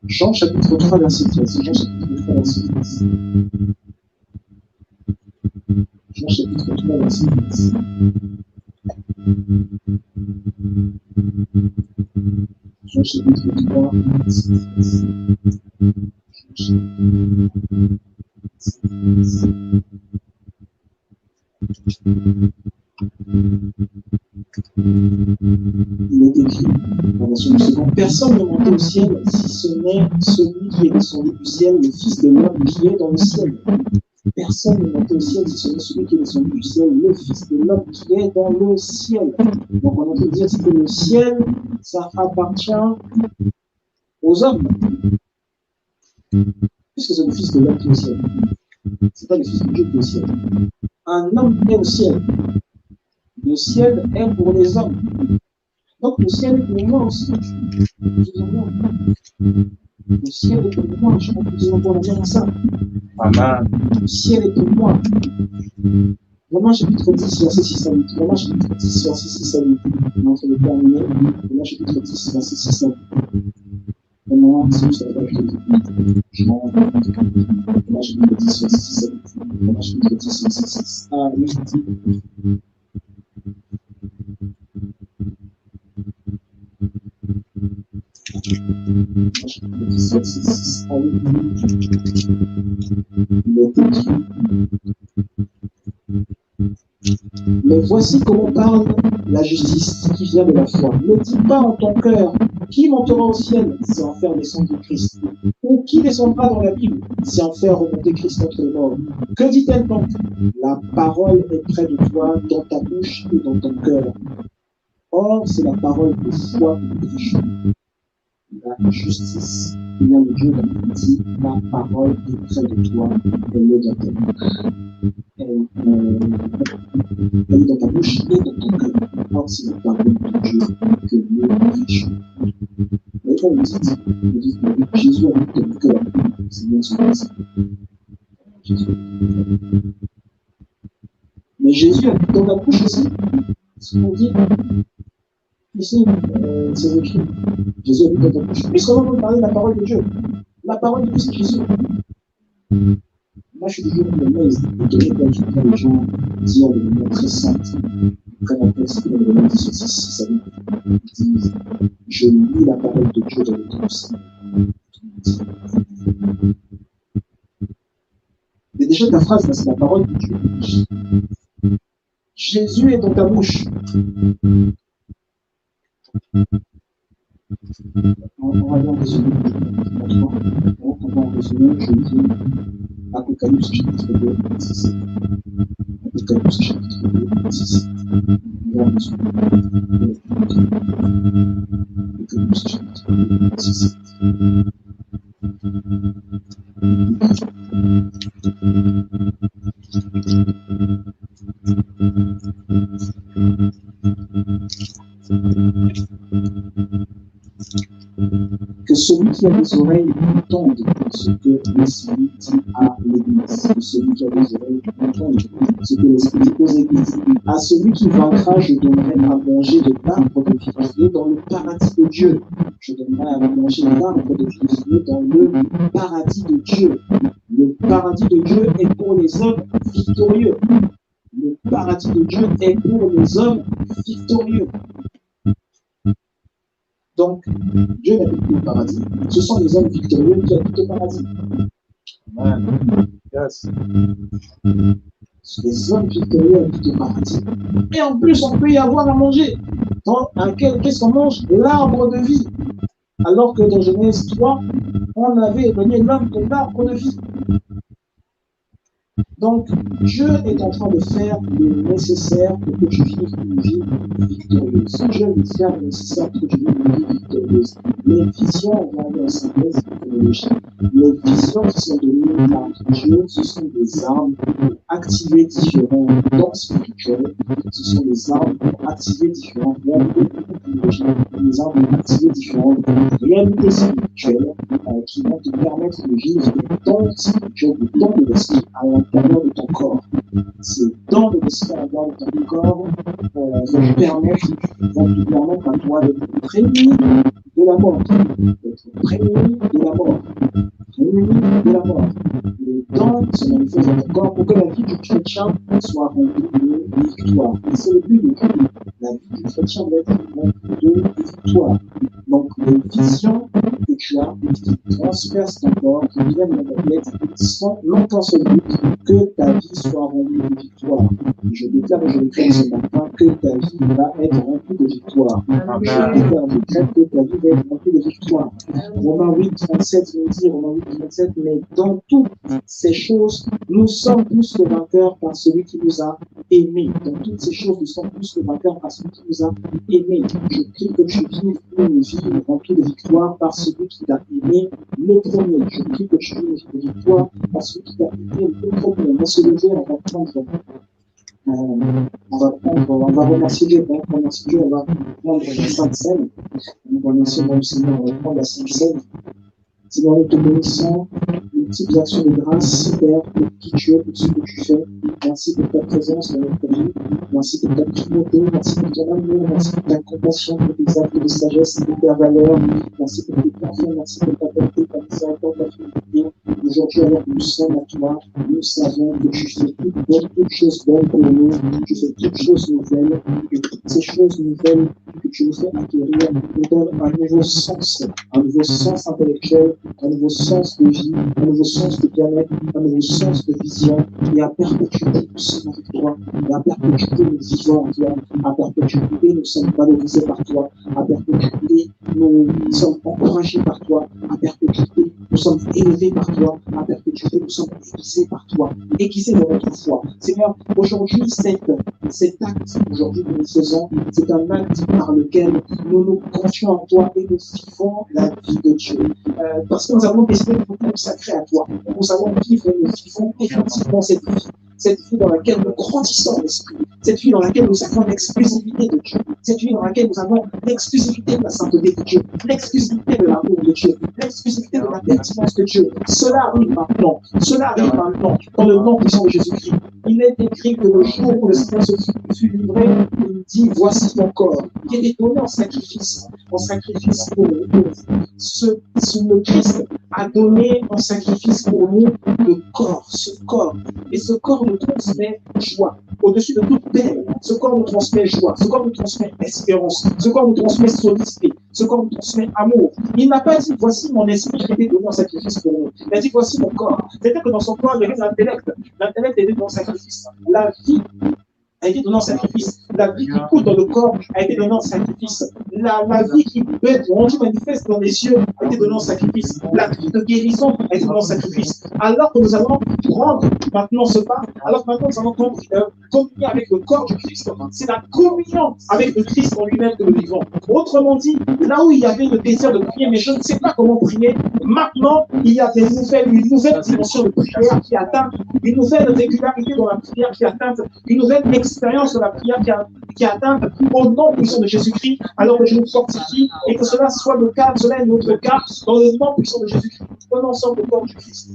Jean chapitre 3, verset 13. Jean chapitre 3, verset 13. Jean chapitre 3, verset 13. Jean chapitre 3, verset 13. Il est écrit, dans la version du second, personne ne monte au ciel si ce n'est celui qui est descendu du ciel, le Fils de l'homme qui est dans le ciel. Personne ne monte au ciel si ce n'est celui qui est descendu du ciel, le Fils de l'homme qui est dans le ciel. Donc on peut dire que le ciel, ça appartient aux hommes. Puisque c'est le Fils de l'homme qui est au ciel. Ce n'est pas le Fils de Dieu qui est au ciel. Un homme est au ciel. Le ciel est pour les hommes. Donc le ciel est pour moi aussi. Le ciel est pour moi. Je crois que nous allons bien à ça. Amen. Le ciel est pour moi. Romains chapitre 10, verset 6 à 8. Romains chapitre 10, verset 6 à 8. On est en train de terminer. Romains chapitre 10, verset 6 à 8. Romains, c'est juste la page de Romains chapitre 10, verset 6 à 8. Romains chapitre 10, verset 6 à 8. Mais voici comment parle la justice qui vient de la foi. Ne dis pas en ton cœur, qui montera au ciel si en faire descendre Christ? Ou qui descendra dans la Bible si en faire remonter Christ entre les morts? Que dit-elle donc? La parole est près de toi, dans ta bouche et dans ton cœur. Or, c'est la parole de foi que nous prêchons. La justice qui vient de Dieu dit, la parole est près de toi, elle est dans ta bouche. Elle est dans ta bouche et dans ton cœur. Or, c'est la parole de Dieu que nous prêchons. Et quand vous dites que Jésus habite dans le cœur, c'est bien sûr ça. Mais Jésus habite dans la bouche aussi. Ce qu'on dit ici, c'est écrit. Jésus habite dans ta bouche. Puisqu'on va parler de la parole de Dieu. La parole de Dieu, c'est Jésus. Moi, je suis toujours une mauvaise de quand les gens disent de manière très sainte, quand on texte, de manière ça disent je lis la parole de Dieu dans le temps. Mais déjà, ta phrase, c'est la parole de Dieu. Jésus est dans ta bouche. On va en résumer. On va en résumer. Je dis Apocalypse chapitre 2, verset 7. Apocalypse chapitre 2, verset 7. On va en résumer. Apocalypse chapitre 2, verset 7. Que celui qui a des oreilles entende ce que l'Esprit dit à l'Église. Que celui qui a des oreilles entende ce que l'Esprit dit aux Églises. À celui qui vaincra, je donnerai à manger de l'arbre de vie dans le paradis de Dieu. Je donnerai à manger l'arbre de vie dans le paradis de Dieu. Le paradis de Dieu est pour les hommes victorieux. Le paradis de Dieu est pour les hommes victorieux. Donc, Dieu n'habite plus au paradis. Ce sont les hommes victorieux qui habitent au paradis. Amen. Yes. Les hommes victorieux habitent au paradis. Et en plus, on peut y avoir à manger. Qu'est-ce qu'on mange? L'arbre de vie. Alors que dans Genèse 3, on avait éloigné l'homme de l'arbre de vie. Donc, Dieu est en train de faire le nécessaire pour que tu vives une vie victorieuse. Dieu veut faire le nécessaire pour que tu vives une vie victorieuse. Les visions, on va aller en synthèse technologique. Les visions qui sont données par Dieu, ce sont des armes pour activer différents dons spirituels. Ce sont des armes pour activer différentes réalités technologiques, des armes pour activer différentes réalités spirituelles qui vont te permettre de vivre des dons spirituels, des dons de l'esprit à l'intérieur de ton corps. Ces dons de l'esprit à l'intérieur de ton corps vont te permettre à toi d'être prévenu de la mort. D'être prévenu de la mort. Prévenu de la mort. Les dons se manifestent dans ton corps pour que la vie du chrétien soit remplie de victoire. Et c'est le but de Dieu. La vie du chrétien doit être remplie de victoire. Donc, les visions que tu as, qui transpercent ton corps, qui viennent de ta tête, sont longtemps ce but que ta vie soit remplie de victoire. Je déclare et je déclare ce matin que ta vie va être remplie de victoire. Je déclare et je déclare que ta vie va être remplie de victoire. Romains 8, 37 nous dit, Romains 8, 37, mais dans toutes ces choses, nous sommes plus que vainqueurs par celui qui nous a aimés. Dans toutes ces choses, nous sommes plus que vainqueurs par celui qui nous a aimés. Je prie que tu vives une vie remplie de victoire par celui qui t'a aimé le premier. Je prie que tu vives une vie de victoire par celui qui t'a aimé le premier. On va se lever, on va remercier Dieu, on va remercier Dieu, on va prendre la Sainte Seine. On va remercier le Seigneur, on va prendre la Sainte Seine. Seigneur, nous te bénissons, multiples actions de grâce, Père, pour qui tu es, pour ce que tu fais. Merci pour ta présence dans notre vie. Merci pour ta primauté, merci pour ton amour, merci pour ta compassion, pour tes actes de sagesse et pour ta valeur. Merci pour tes bienfaits, merci pour ta bonté, ta miséricorde, ta fidélité. Aujourd'hui, alors que nous sommes à toi, nous savons que tu fais toutes choses bonnes pour nous, tu fais toutes choses nouvelles, et toutes ces choses nouvelles que tu nous fais acquérir nous donnent un nouveau sens intellectuel, un nouveau sens de vie, un nouveau sens de bien-être, un nouveau sens de vision, et à perpétuité, nous sommes avec toi, et à perpétuité, nous vivons en toi, à perpétuité, nous sommes valorisés par toi, à perpétuité, nous sommes encouragés par toi, à perpétuité, nous sommes élevés par toi, à perpétuité, nous sommes aiguisés par toi, aiguisés dans notre foi. Seigneur, aujourd'hui, cet acte aujourd'hui que nous faisons, c'est un acte par lequel nous nous confions en toi et nous vivons la vie de Dieu. Parce que nous avons décidé de nous consacrer à toi. Nous allons vivre et nous vivons effectivement cette vie dans laquelle nous grandissons en esprit, cette vie dans laquelle nous avons l'exclusivité de Dieu, cette vie dans laquelle nous avons l'exclusivité de la sainteté de Dieu, l'exclusivité de l'amour de Dieu, l'exclusivité de la pertinence de Dieu. Cela arrive maintenant, dans le nom puissant de Jésus-Christ. Il est écrit que le jour où le Seigneur se fut livré, il dit, voici ton corps, qui est donné en sacrifice pour nous. Le Christ a donné en sacrifice pour nous le corps, ce corps. Et ce corps nous transmet joie. Au-dessus de toute peine, ce corps nous transmet joie, ce corps nous transmet espérance, ce corps nous transmet solidité, ce corps nous transmet amour. Il n'a pas dit, voici mon esprit qui a été donné en sacrifice pour nous. Il a dit, voici mon corps. C'est-à-dire que dans son corps, il y avait l'intellect. L'intellect était donné en sacrifice. La vie a été donnée en sacrifice. La vie qui coule dans le corps a été donnée en sacrifice. La vie qui peut être rendue manifeste dans les yeux a été donnée en sacrifice. La vie de guérison a été donnée en sacrifice. Alors que nous allons prendre maintenant ce pas, alors que maintenant nous allons communier avec le corps du Christ. C'est la communion avec le Christ en lui-même que nous vivons. Autrement dit, là où il y avait le désir de prier, mais je ne sais pas comment prier, maintenant il y a une nouvelle dimension de prière qui atteint, une nouvelle régularité dans la prière qui atteint, une nouvelle expérience de la prière qui atteint au nom puissant de Jésus-Christ, alors que je nous fortifie et que cela soit le cas, cela est notre cas, dans le nom puissant de Jésus-Christ. Prenons ensemble le corps du Christ.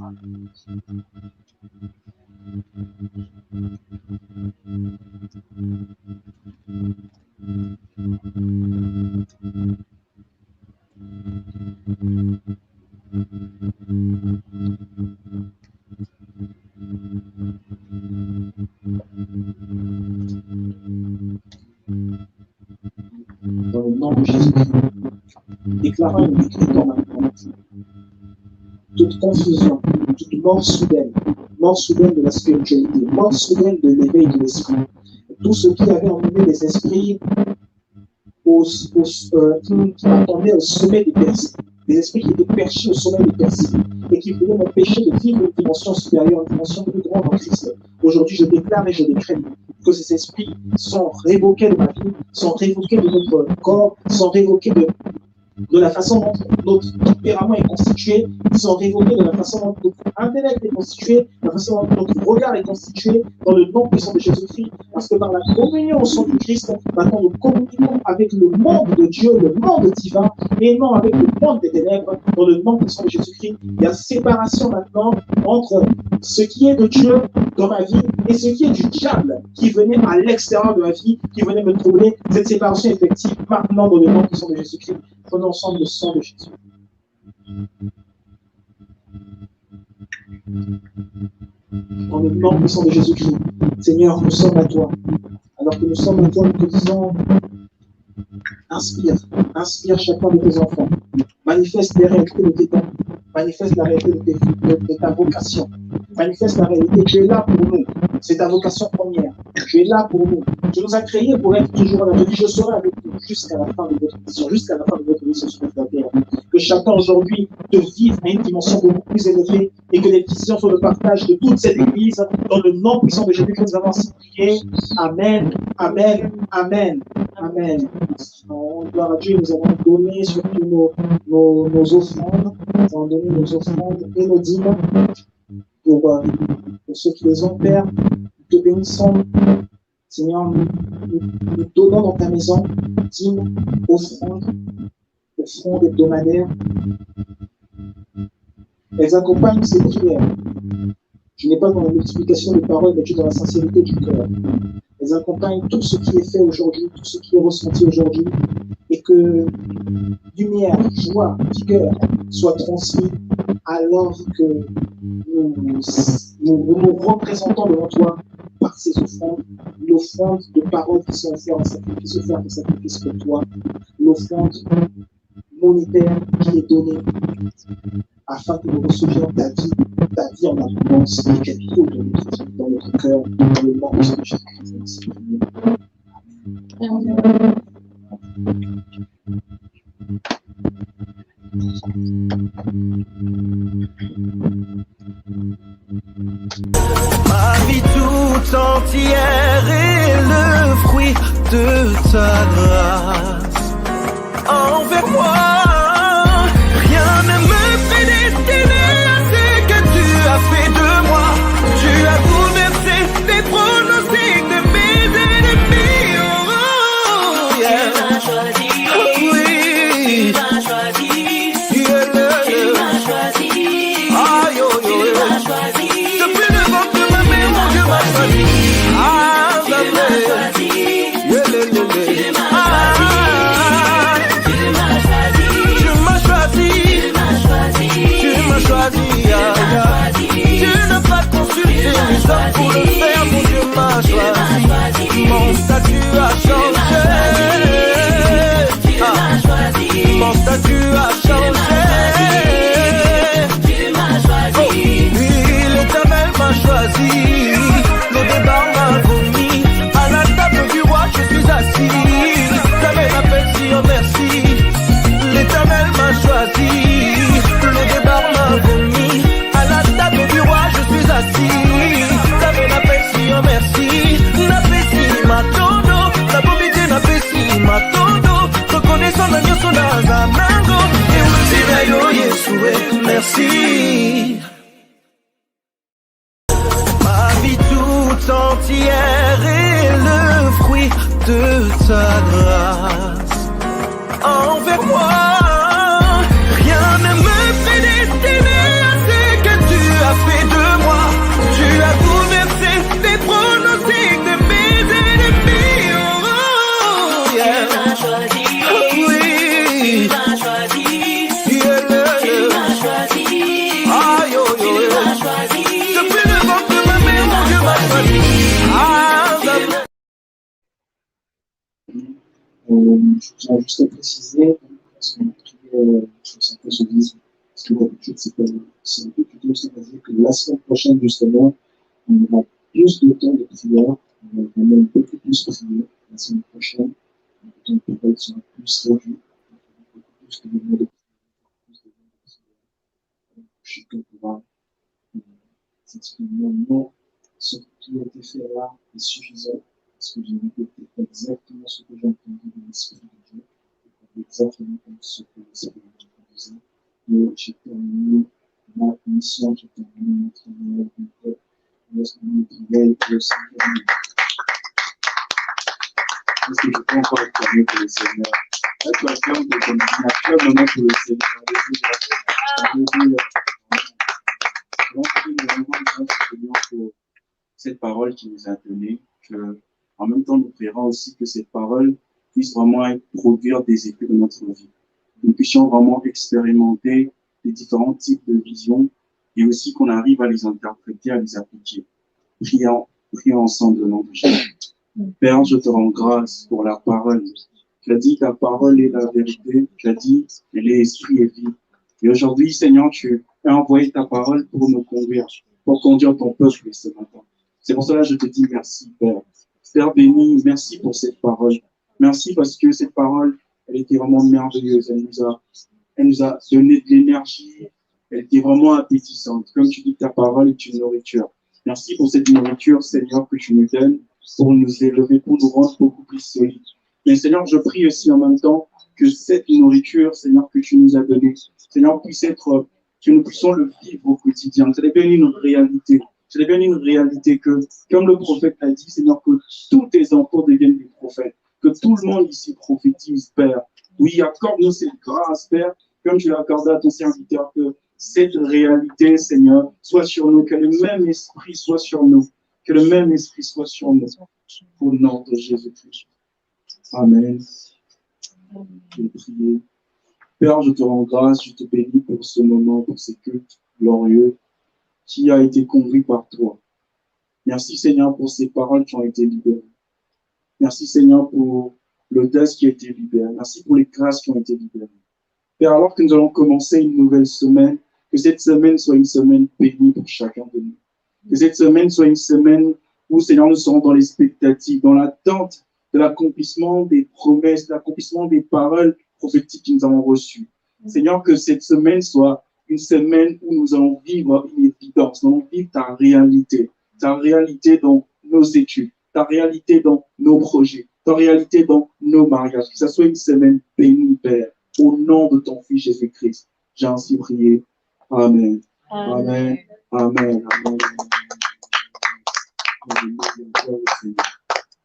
Dans le nom de Jésus-Christ, déclarant une victoire dans ma vie. Toute confusion, toute mort soudaine de la spiritualité, mort soudaine de l'éveil de l'esprit, tout ce qui avait emmené les esprits qui m'attendaient au sommet des percées, des esprits qui étaient perchés au sommet des percées et qui voulaient m'empêcher de vivre une dimension supérieure, une dimension plus grande en Christ. Aujourd'hui, je déclare et je décrète que ces esprits sont révoqués de ma vie, sont révoqués de notre corps, sont révoqués de la façon dont notre tempérament est constitué, ils sont révoqués de la façon dont notre intellect est constitué, de la façon dont notre regard est constitué, dans le nom puissant de Jésus-Christ. Parce que par la communion au sang du Christ, maintenant nous communiquons avec le monde de Dieu, le monde divin, et non avec le monde des ténèbres, dans le nom puissant de Jésus-Christ. Il y a séparation maintenant entre ce qui est de Dieu dans ma vie et ce qui est du diable qui venait à l'extérieur de ma vie, qui venait me troubler. Cette séparation est effective maintenant dans le nom puissant de Jésus-Christ. Prenons ensemble le sang de Jésus. Dans le nom puissant de Jésus-Christ, Seigneur, nous sommes à toi. Alors que nous sommes à toi, nous te disons, inspire chacun de tes enfants. Manifeste les réalités de tes dons. Manifeste la réalité de ta vocation. Manifeste la réalité. Tu es là pour nous. C'est ta vocation première. Tu es là pour nous. Tu nous as créés pour être toujours là. Je dis, je serai avec vous jusqu'à la fin de votre mission, jusqu'à la fin de votre mission sur la terre. Que chacun aujourd'hui te vive à une dimension beaucoup plus élevée et que les visions soient le partage de toute cette église. Dans le nom puissant de Jésus-Christ, nous avons ainsi prié. Amen, amen, amen, amen. En gloire à Dieu, nous avons donné surtout nos offrandes. Nous avons donné nos offrandes et nos dîmes pour ceux qui les ont, Père. Nous te bénissons. Seigneur, nous donnons dans ta maison dîmes, offrandes hebdomadaires. Elles accompagnent ces prières. Je n'ai pas dans la multiplication des paroles, mais tu es dans la sincérité du cœur. Elles accompagnent tout ce qui est fait aujourd'hui, tout ce qui est ressenti aujourd'hui, et que lumière, joie, vigueur soient transmis alors que nous représentons devant toi par ces offrandes, l'offrande de paroles qui sont offertes en sacrifice pour toi, l'offrande monétaire qui est donnée afin que nous recevions ta vie en abondance et qu'elle coule dans notre cœur, dans le nom de Jésus-Christ. Amen. Ma vie tout entière est le fruit de ta grâce. Envers moi, rien ne me fait destiner à ce que tu as fait de moi. Tu as bouleversé les pronostics de mes ennemis. Oh, yeah. Tu m'as choisi. Oui. Tu m'as choisi. Tu m'as choisi. Aïe, oh, tu m'as choisi. Depuis le ventre de ma mère, mon Dieu m'a choisi. Ah, tu m'as choisi. Tu m'as choisi. Tu m'as choisi. sonda nyonso naza nango eutela yo Yesue merci. Ma vie tout entière est le fruit de ta grâce envers moi. Rien ne me prédestiner à ce que tu as fait de moi. Tu as bouleversé tes pronostics de mes ennemis. Oh, yeah. Tu m'as choisi. Oui. Tu m'as choisi. Yeah. Tu m'as choisi. Aïe, oh, tu m'as choisi. Depuis le ventre de ma mère, mon Dieu m'a choisi. Je tiens juste à préciser, parce qu'on a pris sur certains se disent, parce que d'habitude c'est un peu plutôt, c'est-à-dire que la semaine prochaine, justement, on aura plus de temps de prière, on va même beaucoup plus prier la semaine prochaine, le temps de parole sera plus réduit, beaucoup plus de moments de prière, plus de moments de prière, chacun pourra s'exprimer. Non, ce qui a été fait là est suffisant. Parce que j'ai répété exactement ce que j'ai entendu de l'Esprit de Dieu, exactement comme ce que l'Esprit de Dieu disait. Mais j'ai terminé ma mission, j'ai terminé mon travail, mon prière pour le Seigneur. Parce que je peux encore acclamer pour le Seigneur. Là, tu acclames pour ton acclame maintenant pour le Seigneur. Alléluia. Donc, nous avons grâce au Seigneur pour cette parole qu'il nous a donnée. En même temps, nous prions aussi que cette parole puisse vraiment produire des effets dans notre vie. Que nous puissions vraiment expérimenter les différents types de visions et aussi qu'on arrive à les interpréter, à les appliquer. Prions ensemble au nom de Jésus. Père, je te rends grâce pour la parole. Tu as dit que la parole est la vérité. Tu as dit qu'elle est esprit et vie. Et aujourd'hui, Seigneur, tu as envoyé ta parole pour nous conduire, pour conduire ton peuple ce matin. C'est pour cela que je te dis merci, Père. Père béni, merci pour cette parole. Merci parce que cette parole, elle était vraiment merveilleuse. Elle nous a donné de l'énergie. Elle était vraiment appétissante. Comme tu dis, ta parole est une nourriture. Merci pour cette nourriture, Seigneur, que tu nous donnes pour nous élever, pour nous rendre beaucoup plus solides. Mais Seigneur, je prie aussi en même temps que cette nourriture, Seigneur, que tu nous as donnée, Seigneur, puisse être, que nous puissions le vivre au quotidien. C'est bien une réalité. C'est bien une réalité que, comme le prophète l'a dit, Seigneur, que tous tes enfants deviennent des prophètes, que tout le monde ici prophétise, Père. Oui, accorde-nous cette grâce, Père, comme tu l'as accordé à ton serviteur, que cette réalité, Seigneur, soit sur nous, que le même esprit soit sur nous, que le même esprit soit sur nous, au nom de Jésus-Christ. Amen. Je vais prier. Père, je te rends grâce, je te bénis pour ce moment, pour ces cultes glorieux qui a été conduit par toi. Merci Seigneur pour ces paroles qui ont été libérées. Merci Seigneur pour l'audace qui a été libérée. Merci pour les grâces qui ont été libérées. Père, alors que nous allons commencer une nouvelle semaine, que cette semaine soit une semaine bénie pour chacun de nous. Que cette semaine soit une semaine où Seigneur nous serons dans l'expectative, dans l'attente de l'accomplissement des promesses, de l'accomplissement des paroles prophétiques que nous avons reçues. Seigneur, que cette semaine soit une semaine où nous allons vivre une évidence, nous allons vivre ta réalité dans nos études, ta réalité dans nos projets, ta réalité dans nos mariages. Que ce soit une semaine bénie, Père, au nom de ton Fils Jésus-Christ. J'ai ainsi prié. Amen. Amen. Amen. Amen.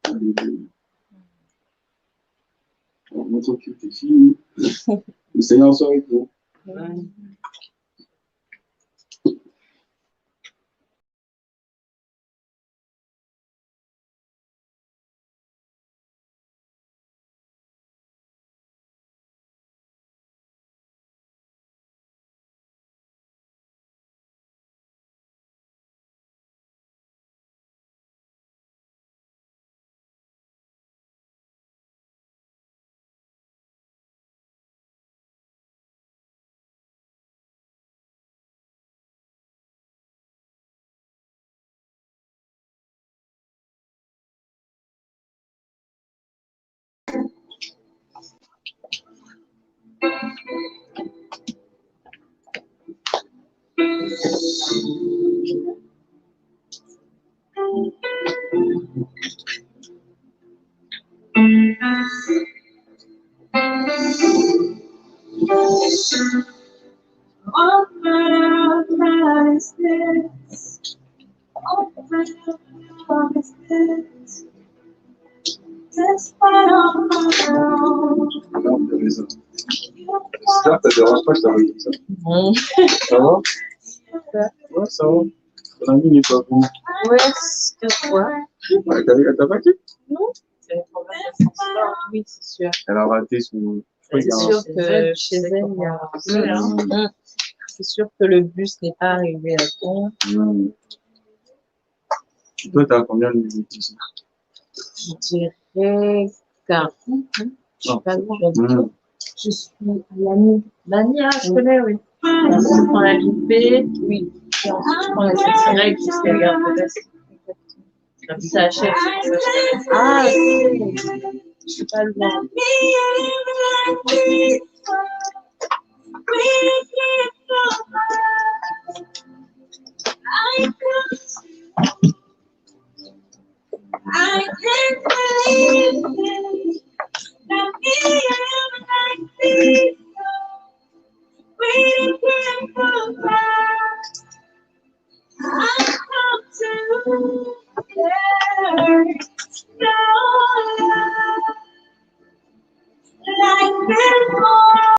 Alléluia. Alors, notre culte est fini. Le Seigneur soit avec vous. Amen. What world is this? What world is this? Despite all my world, J'espère que ça te dérange pas que je t'envoie tout ça. Bon. Ça va? Ouais, ça va. Ton ami n'est pas bon. Ouais, c'est quoi? Ouais, t'as pas qui? Non, c'est un problème d'ascenseur. Oui, c'est sûr. Elle a raté son truc. C'est sûr que chez elle, il y a. C'est sûr que le bus n'est pas arrivé à temps. Toi, t'as combien de minutes ici? Je dirais 40. Je suis pas loin. Je suis l'année. L'année, je connais, oui. Ensuite, je prends la ligne B, oui. Et ensuite, je prends la CY jusqu'à Gare de l'Est. Comme ça achète. Ah, oui. Je suis pas loin. I can't believe it. That me and like this. We can't go back. I come to